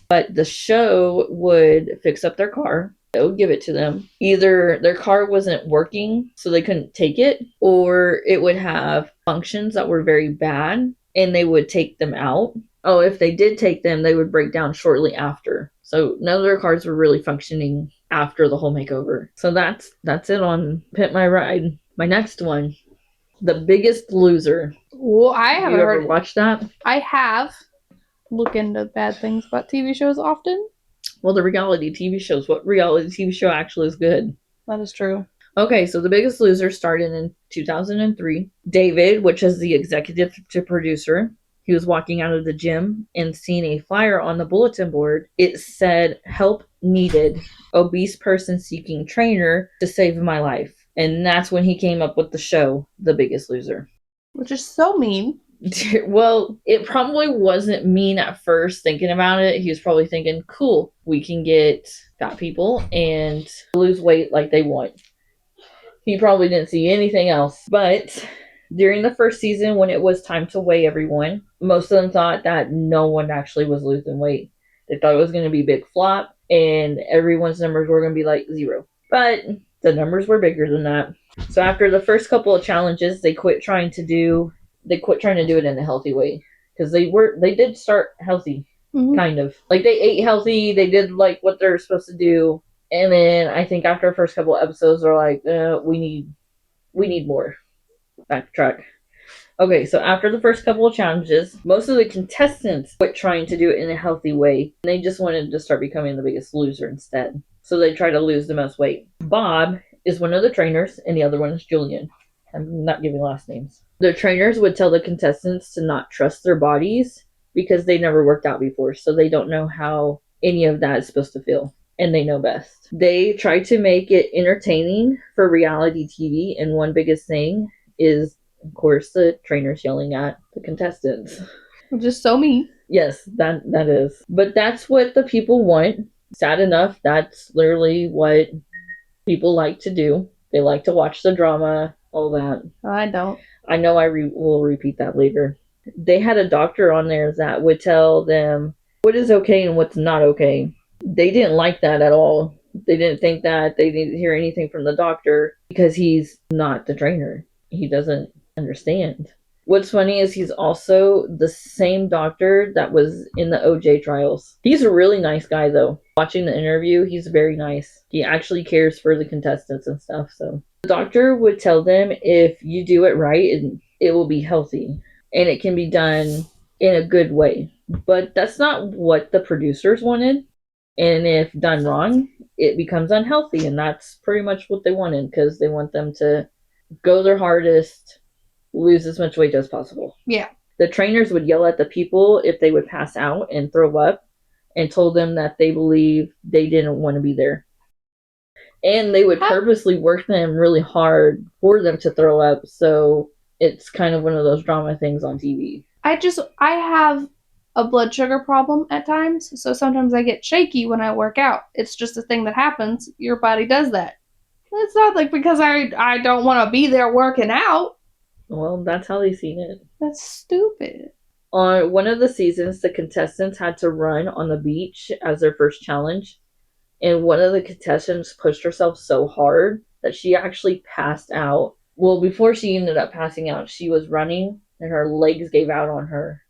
A: But the show would fix up their car. It would give it to them. Either their car wasn't working, so they couldn't take it, or it would have functions that were very bad, and they would take them out. Oh, if they did take them, they would break down shortly after. So none of their cars were really functioning after the whole makeover. So that's it on Pimp My Ride. My next one, The Biggest Loser.
B: Well, I
A: Have
B: haven't
A: you ever
B: heard.
A: watched that?
B: I have look into bad things about TV shows often.
A: Well, the reality TV shows. What reality TV show actually is good?
B: That is true.
A: Okay, so The Biggest Loser started in 2003. David, which is the executive to producer, he was walking out of the gym and seeing a flyer on the bulletin board. It said, "Help needed. Obese person seeking trainer to save my life." And that's when he came up with the show, The Biggest Loser.
B: Which is so mean.
A: Well, it probably wasn't mean at first thinking about it. He was probably thinking, cool, we can get fat people and lose weight like they want. He probably didn't see anything else. But during the first season, when it was time to weigh everyone, most of them thought that no one actually was losing weight. They thought it was going to be a big flop and everyone's numbers were going to be like 0. But the numbers were bigger than that. So after the first couple of challenges, they quit trying to do it in a healthy way, because they did start healthy, kind of like they ate healthy, they did like what they're supposed to do, and then I think after the first couple of episodes they're like, we need more. Backtrack. Okay, so after the first couple of challenges, most of the contestants quit trying to do it in a healthy way. They just wanted to start becoming the biggest loser instead. So they try to lose the most weight. Bob is one of the trainers, and the other one is Julian. I'm not giving last names. The trainers would tell the contestants to not trust their bodies because they never worked out before, so they don't know how any of that is supposed to feel, and they know best. They try to make it entertaining for reality TV, and one biggest thing is, of course, the trainers yelling at the contestants.
B: Which is so mean.
A: Yes, that is. But that's what the people want. Sad enough, that's literally what people like to do. They like to watch the drama, all that.
B: I don't.
A: I know will repeat that later. They had a doctor on there that would tell them what is okay and what's not okay. They didn't like that at all. They didn't think that they didn't hear anything from the doctor because he's not the trainer. He doesn't understand. What's funny is he's also the same doctor that was in the OJ trials. He's a really nice guy, though. Watching the interview, he's very nice. He actually cares for the contestants and stuff. So the doctor would tell them, if you do it right, it will be healthy. And it can be done in a good way. But that's not what the producers wanted. And if done wrong, it becomes unhealthy. And that's pretty much what they wanted, because they want them to go their hardest, lose as much weight as possible.
B: Yeah.
A: The trainers would yell at the people if they would pass out and throw up, and told them that they believe they didn't want to be there. And they would purposely work them really hard for them to throw up, so it's kind of one of those drama things on TV.
B: I have a blood sugar problem at times, so sometimes I get shaky when I work out. It's just a thing that happens. Your body does that. It's not like because I don't want to be there working out.
A: Well, that's how they seen it.
B: That's stupid.
A: On one of the seasons, the contestants had to run on the beach as their first challenge. And one of the contestants pushed herself so hard that she actually passed out. Well, before she ended up passing out, she was running and her legs gave out on her.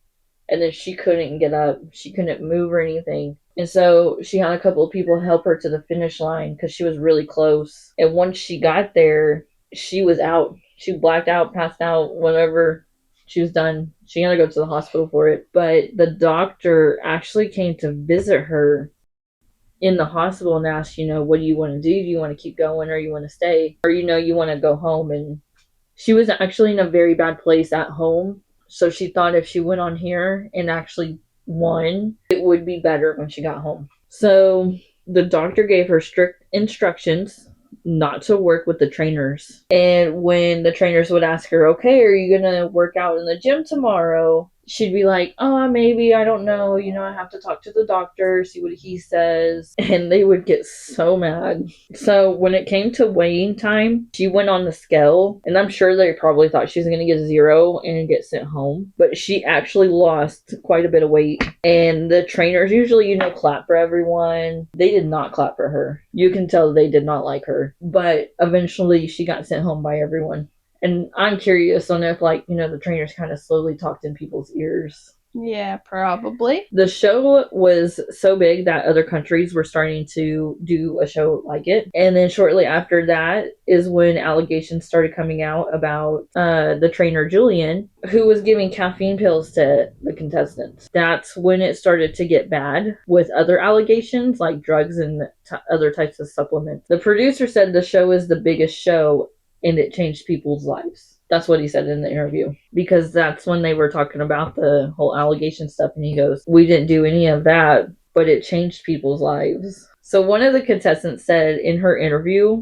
A: And then she couldn't get up. She couldn't move or anything. And so she had a couple of people help her to the finish line because she was really close. And once she got there, she was out. She blacked out, passed out, whatever. She was done. She had to go to the hospital for it. But the doctor actually came to visit her in the hospital and asked, what do you want to do? Do you want to keep going or you want to stay? Or, you want to go home? And she was actually in a very bad place at home. So she thought if she went on here and actually won, it would be better when she got home. So the doctor gave her strict instructions not to work with the trainers. And when the trainers would ask her, okay, are you going to work out in the gym tomorrow? She'd be like, maybe, I don't know. I have to talk to the doctor, see what he says. And they would get so mad. So when it came to weighing time, she went on the scale. And I'm sure they probably thought she was going to get 0 and get sent home. But she actually lost quite a bit of weight. And the trainers usually, clap for everyone. They did not clap for her. You can tell they did not like her. But eventually she got sent home by everyone. And I'm curious on if, the trainers kind of slowly talked in people's ears.
B: Yeah, probably.
A: The show was so big that other countries were starting to do a show like it. And then shortly after that is when allegations started coming out about the trainer Julian, who was giving caffeine pills to the contestants. That's when it started to get bad with other allegations like drugs and other types of supplements. The producer said the show is the biggest show and it changed people's lives. That's what he said in the interview. Because that's when they were talking about the whole allegation stuff. And he goes, we didn't do any of that, but it changed people's lives. So one of the contestants said in her interview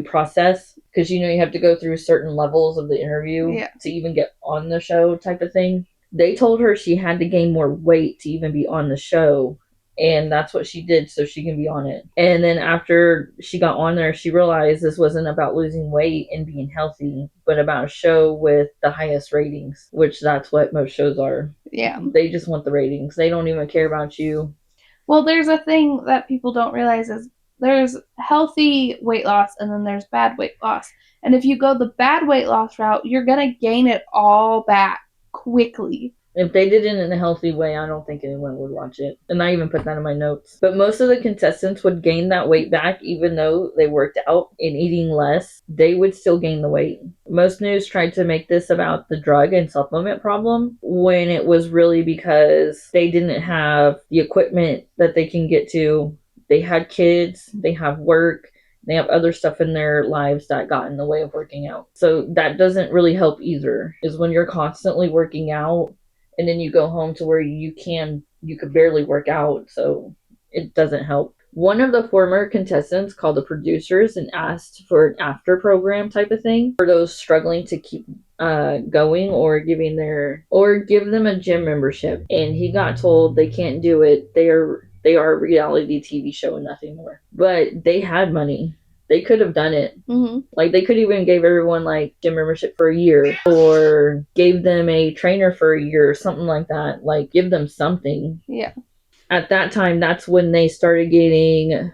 A: process, because you have to go through certain levels of the interview to even get on the show type of thing. They told her she had to gain more weight to even be on the show. And that's what she did so she can be on it. And then after she got on there, she realized this wasn't about losing weight and being healthy, but about a show with the highest ratings, which that's what most shows are.
B: Yeah.
A: They just want the ratings. They don't even care about you.
B: Well, there's a thing that people don't realize is there's healthy weight loss and then there's bad weight loss. And if you go the bad weight loss route, you're going to gain it all back quickly.
A: If they did it in a healthy way, I don't think anyone would watch it. And I even put that in my notes. But most of the contestants would gain that weight back even though they worked out and eating less. They would still gain the weight. Most news tried to make this about the drug and supplement problem when it was really because they didn't have the equipment that they can get to. They had kids, they have work, they have other stuff in their lives that got in the way of working out. So that doesn't really help either, is when you're constantly working out and then you go home to where you could barely work out, so it doesn't help. One of the former contestants called the producers and asked for an after program type of thing for those struggling to keep going or give them a gym membership, and he got told they can't do it. They are a reality TV show and nothing more. But they had money. They could have done it.
B: Mm-hmm.
A: Like, they could even gave everyone like gym membership for a year or gave them a trainer for a year or something like that. Like, give them something.
B: Yeah.
A: At that time, that's when they started getting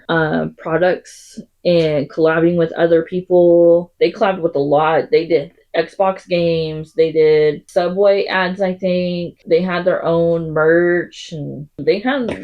A: products and collabing with other people. They collabed with a lot. They did Xbox games. They did Subway ads, I think. They had their own merch, and they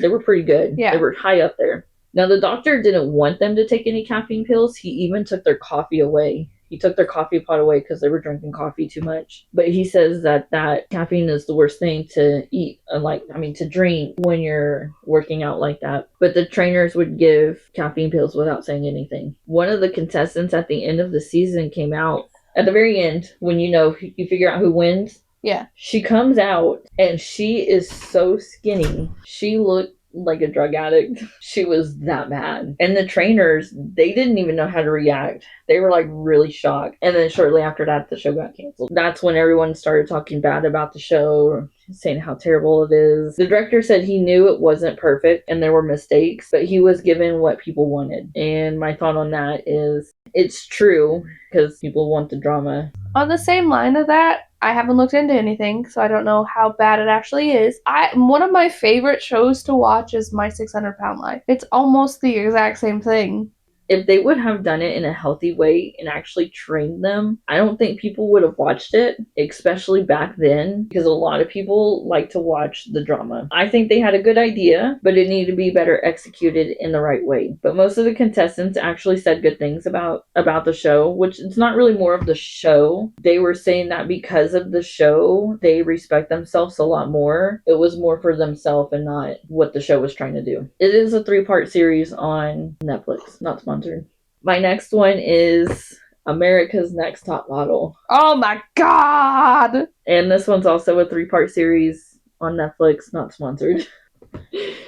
A: were pretty good.
B: Yeah.
A: They were high up there. Now, the doctor didn't want them to take any caffeine pills. He even took their coffee away. He took their coffee pot away because they were drinking coffee too much. But he says that caffeine is the worst thing to eat, to drink when you're working out like that. But the trainers would give caffeine pills without saying anything. One of the contestants at the end of the season came out. At the very end, when you figure out who wins.
B: Yeah.
A: She comes out and she is so skinny. She looked like a drug addict. She was that bad. And the trainers, they didn't even know how to react. They were like really shocked. And then shortly after that, the show got canceled. That's when everyone started talking bad about the show, saying how terrible it is. The director said he knew it wasn't perfect and there were mistakes, but he was given what people wanted. And my thought on that is it's true because people want the drama.
B: On the same line of that, I haven't looked into anything, so I don't know how bad it actually is. One of my favorite shows to watch is My 600 Pound Life. It's almost the exact same thing.
A: If they would have done it in a healthy way and actually trained them, I don't think people would have watched it, especially back then, because a lot of people like to watch the drama. I think they had a good idea, but it needed to be better executed in the right way. But most of the contestants actually said good things about the show, which it's not really more of the show. They were saying that because of the show, they respect themselves a lot more. It was more for themselves and not what the show was trying to do. It is a 3-part series on Netflix, not sponsored. My next one is America's Next Top Model.
B: Oh my god!
A: And this one's also a 3-part series on Netflix, not sponsored.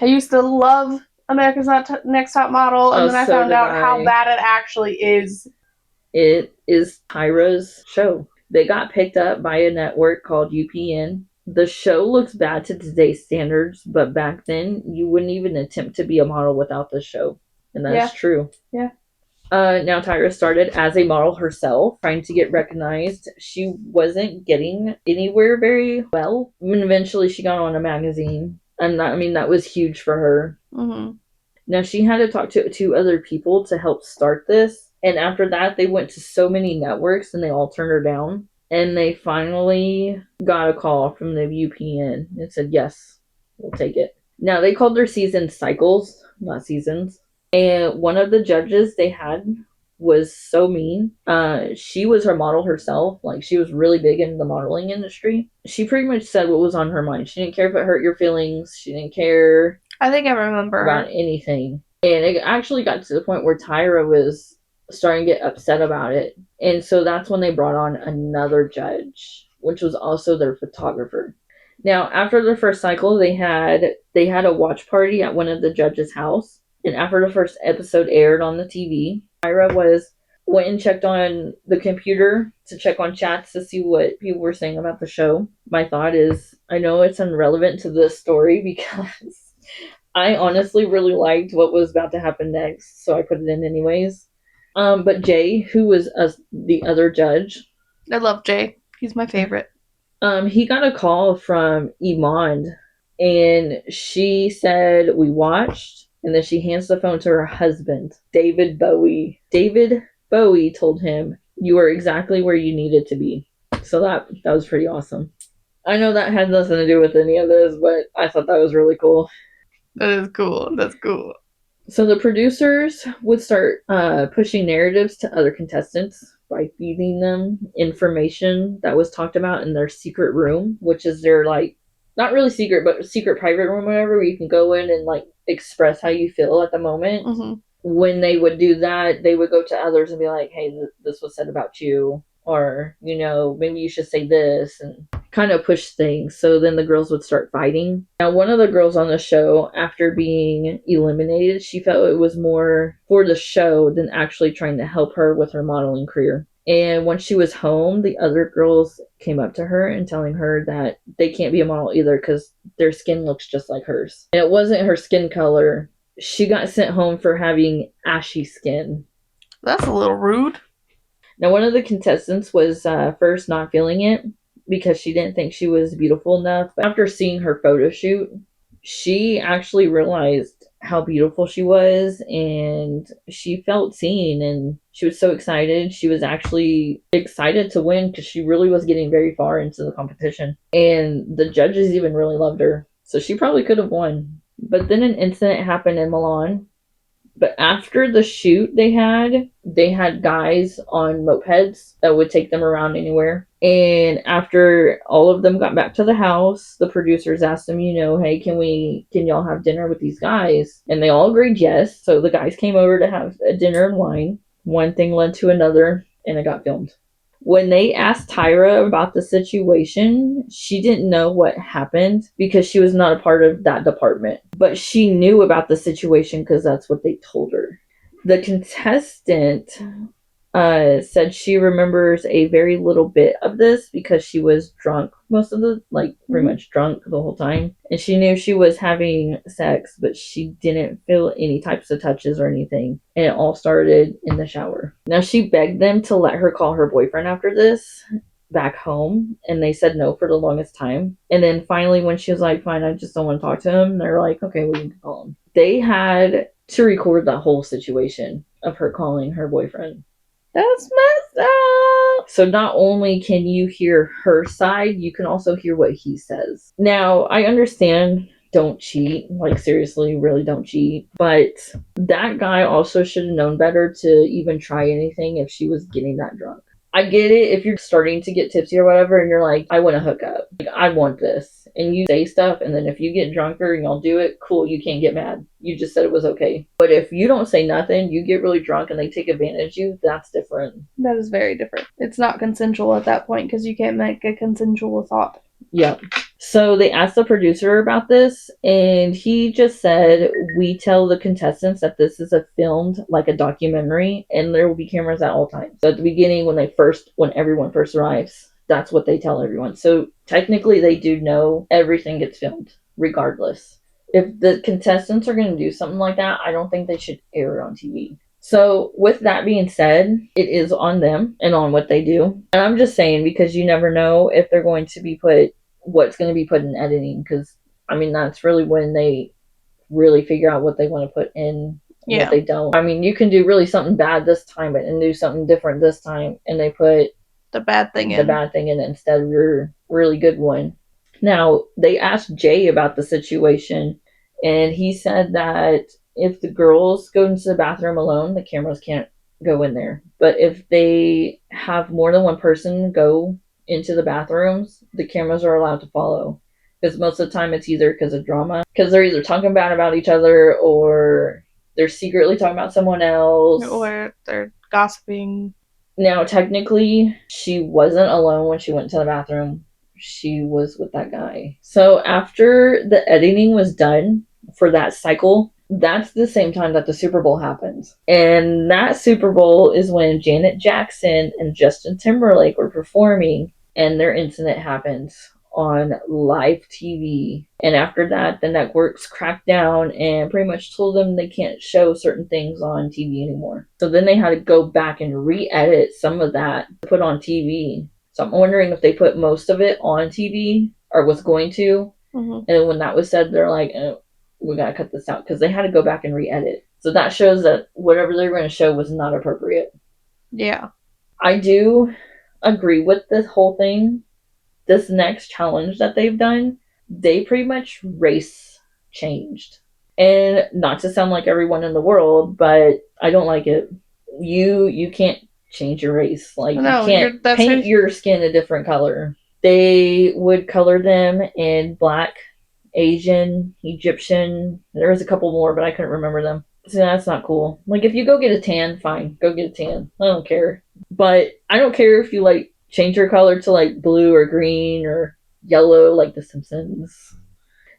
B: I used to love America's Next Top Model, and then I found out how bad it actually is.
A: It is Tyra's show. They got picked up by a network called UPN. The show looks bad to today's standards, but back then, you wouldn't even attempt to be a model without the show. And that's true.
B: Yeah.
A: Now Tyra started as a model herself, trying to get recognized. She wasn't getting anywhere very well. And eventually she got on a magazine. And that was huge for her.
B: Mm-hmm.
A: Now she had to talk to 2 other people to help start this. And after that, they went to so many networks and they all turned her down. And they finally got a call from the UPN and said, yes, we'll take it. Now, they called their seasons cycles, not seasons. And one of the judges they had was so mean. She was her model herself. Like, she was really big in the modeling industry. She pretty much said what was on her mind. She didn't care if it hurt your feelings. She didn't care.
B: I think I remember
A: about anything. And it actually got to the point where Tyra was starting to get upset about it. And so that's when they brought on another judge, which was also their photographer. Now, after the first cycle, they had a watch party at one of the judges' house. And after the first episode aired on the TV, Tyra went and checked on the computer to check on chats to see what people were saying about the show. My thought is, I know it's irrelevant to this story because I honestly really liked what was about to happen next, so I put it in anyways. But Jay, who was the other judge,
B: I love Jay. He's my favorite.
A: He got a call from Iman, and she said, we watched, and then she hands the phone to her husband, David Bowie. David Bowie told him, you were exactly where you needed to be. So that was pretty awesome. I know that had nothing to do with any of this, but I thought that was really cool.
B: That is cool. That's cool.
A: So the producers would start pushing narratives to other contestants by feeding them information that was talked about in their secret room, which is their, like, not really secret, but secret private room, whatever, where you can go in and, like, express how you feel at the moment.
B: Mm-hmm.
A: When they would do that, they would go to others and be like, hey, this was said about you. Or, maybe you should say this, and kind of push things. So then the girls would start fighting. Now, one of the girls on the show, after being eliminated, she felt it was more for the show than actually trying to help her with her modeling career. And when she was home, the other girls came up to her and telling her that they can't be a model either because their skin looks just like hers. And it wasn't her skin color. She got sent home for having ashy skin.
B: That's a little rude.
A: Now, one of the contestants was first not feeling it because she didn't think she was beautiful enough. But after seeing her photo shoot, she actually realized how beautiful she was, and she felt seen, and she was so excited. She was actually excited to win because she really was getting very far into the competition. And the judges even really loved her. So she probably could have won. But then an incident happened in Milan. But after the shoot they had guys on mopeds that would take them around anywhere. And after all of them got back to the house, the producers asked them, hey, can y'all have dinner with these guys? And they all agreed yes. So the guys came over to have a dinner and wine. One thing led to another, and it got filmed. When they asked Tyra about the situation, she didn't know what happened because she was not a part of that department. But she knew about the situation because that's what they told her. The contestant said she remembers a very little bit of this because she was drunk most of the, pretty much drunk the whole time. And she knew she was having sex, but she didn't feel any types of touches or anything. And it all started in the shower. Now, she begged them to let her call her boyfriend after this back home, and they said no for the longest time. And then finally, when she was like, fine, I just don't want to talk to him, they're like, okay, well, you can call him. They had to record that whole situation of her calling her boyfriend.
B: That's messed up.
A: So not only can you hear her side, you can also hear what he says. Now, I understand, don't cheat. Seriously, really don't cheat. But that guy also should have known better to even try anything if she was getting that drunk. I get it if you're starting to get tipsy or whatever and you're like, I want to hook up. I want this. And you say stuff, and then if you get drunker and y'all do it, cool, you can't get mad. You just said it was okay. But if you don't say nothing, you get really drunk and they take advantage of you, that's different.
B: That is very different. It's not consensual at that point because you can't make a consensual thought.
A: Yep. So they asked the producer about this, and he just said, we tell the contestants that this is filmed like a documentary, and there will be cameras at all times. So at the beginning, when everyone first arrives, that's what they tell everyone. So technically, they do know everything gets filmed, regardless. If the contestants are going to do something like that, I don't think they should air it on TV. So with that being said, it is on them and on what they do. And I'm just saying, because you never know if they're going to be what's going to be put in editing. Because, that's really when they really figure out what they want to put in and what they don't. You can do really something bad this time and do something different this time. And they put
B: the bad thing
A: in instead of your really good one. Now, they asked Jay about the situation, and he said that if the girls go into the bathroom alone, the cameras can't go in there. But if they have more than one person go into the bathrooms, the cameras are allowed to follow. Because most of the time it's either because of drama, because they're either talking bad about each other, or they're secretly talking about someone else,
B: or they're gossiping.
A: Now, technically, she wasn't alone when she went to the bathroom. She was with that guy. So after the editing was done for that cycle, that's the same time that the Super Bowl happens. And that Super Bowl is when Janet Jackson and Justin Timberlake were performing, and their incident happens on live TV. And after that, the networks cracked down and pretty much told them they can't show certain things on TV anymore. So then they had to go back and re-edit some of that to put on TV. So I'm wondering if they put most of it on TV or was going to. And then when that was said, they're like, oh, we gotta cut this out, because they had to go back and re-edit. So that shows that whatever they were going to show was not appropriate.
B: Yeah.
A: I do agree with this whole thing. This next challenge that they've done, they pretty much race changed. And not to sound like everyone in the world, but I don't like it. You can't change your race. Like, no, you can't paint your skin a different color. They would color them in black, Asian, Egyptian. There was a couple more, but I couldn't remember them. So that's not cool. Like, if you go get a tan, fine, go get a tan. I don't care. But I don't care if you like change your color to like blue or green or yellow like The Simpsons.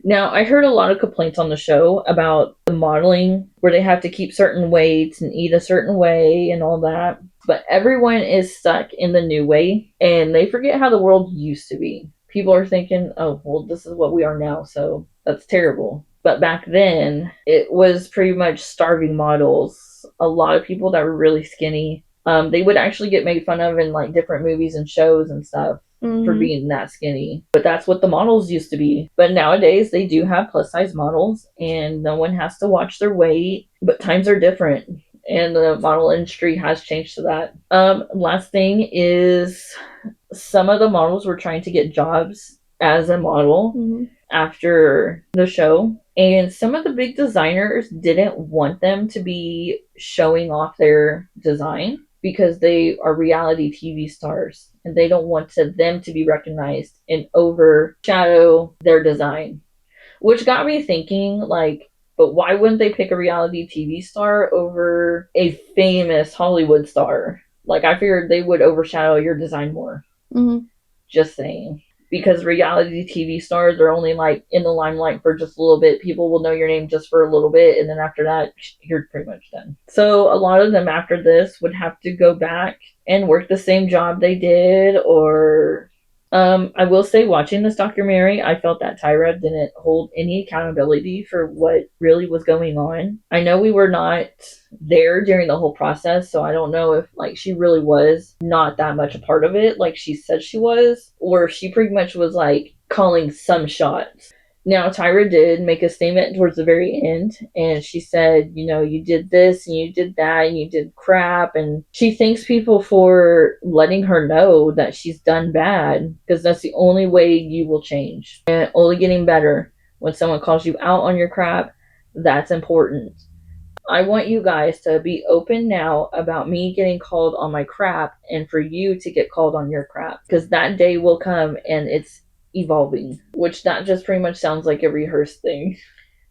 A: Now, I heard a lot of complaints on the show about the modeling, where they have to keep certain weights and eat a certain way and all that. But everyone is stuck in the new way, and they forget how the world used to be. People are thinking, oh, well, this is what we are now, so that's terrible. But back then, it was pretty much starving models. A lot of people that were really skinny. They would actually get made fun of in like different movies and shows and stuff for being that skinny. But that's what the models used to be. But nowadays, they do have plus size models, and no one has to watch their weight. But times are different, and the model industry has changed to that. Last thing is, some of the models were trying to get jobs as a model after the show. And some of the big designers didn't want them to be showing off their design, because they are reality TV stars and they don't want them to be recognized and overshadow their design. Which got me thinking, like, but why wouldn't they pick a reality TV star over a famous Hollywood star? Like, I figured they would overshadow your design more. Just saying. Because reality TV stars are only like in the limelight for just a little bit. People will know your name just for a little bit, and then after that, you're pretty much done. So a lot of them after this would have to go back and work the same job they did, or I will say, watching this documentary, I felt that Tyra didn't hold any accountability for what really was going on. I know we were not there during the whole process, so I don't know if like she really was not that much a part of it like she said she was, or if she pretty much was like calling some shots. Now, Tyra did make a statement towards the very end, and she said, you know, you did this and you did that and you did crap, and she thanks people for letting her know that she's done bad, because that's the only way you will change, and only getting better. When someone calls you out on your crap, that's important. I want you guys to be open now about me getting called on my crap, and for you to get called on your crap, because that day will come, and it's evolving, which that just pretty much sounds like a rehearsed thing.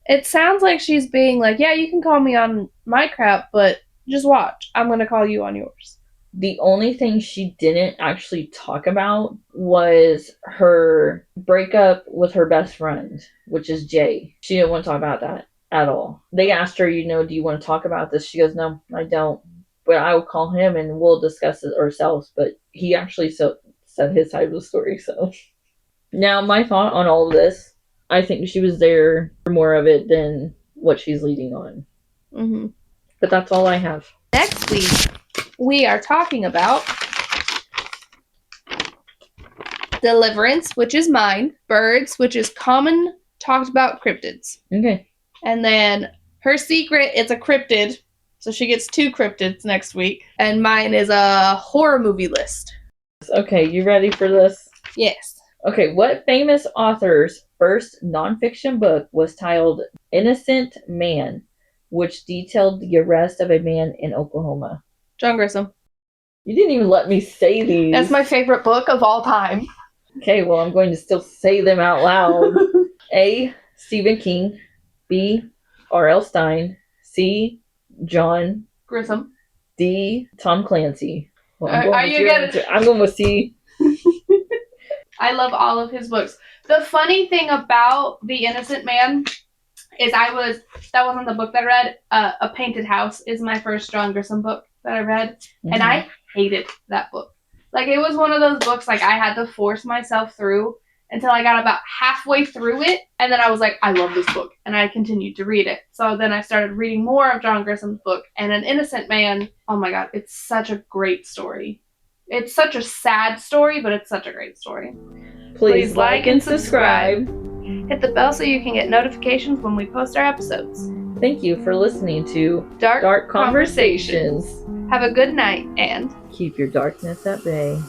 B: It sounds like she's being like, yeah, you can call me on my crap, but just watch, I'm gonna call you on yours.
A: The only thing she didn't actually talk about was her breakup with her best friend, which is Jay. She didn't want to talk about that at all. They asked her, you know, do you want to talk about this? She goes, no, I don't, but I will call him and we'll discuss it ourselves. But he actually said his side of the story, so. Now, my thought on all of this, I think she was there for more of it than what she's leading on. But that's all I have.
B: Next week, we are talking about Deliverance, which is mine. Birds, which is common talked about cryptids.
A: Okay.
B: And then her secret is a cryptid, so she gets 2 cryptids next week. And mine is a horror movie list.
A: goodness. Okay, you ready for this?
B: Yes.
A: Okay, what famous author's first nonfiction book was titled Innocent Man, which detailed the arrest of a man in Oklahoma?
B: John Grisham.
A: You didn't even let me say these.
B: That's my favorite book of all time.
A: Okay, well, I'm going to still say them out loud. A. Stephen King. B. R.L. Stein. C. John
B: Grisham.
A: D. Tom Clancy. Well,
B: I'm
A: going with C.
B: I love all of his books. The funny thing about The Innocent Man is that wasn't the book that I read. A Painted House is my first John Grisham book that I read, and I hated that book. Like, it was one of those books, like, I had to force myself through until I got about halfway through it, and then I was like, I love this book, and I continued to read it. So then I started reading more of John Grisham's book, and An Innocent Man, oh my god, it's such a great story. It's such a sad story, but it's such a great story.
A: Please like and subscribe.
B: Hit the bell so you can get notifications when we post our episodes.
A: Thank you for listening to
B: Dark
A: Conversations.
B: Have a good night, and
A: keep your darkness at bay.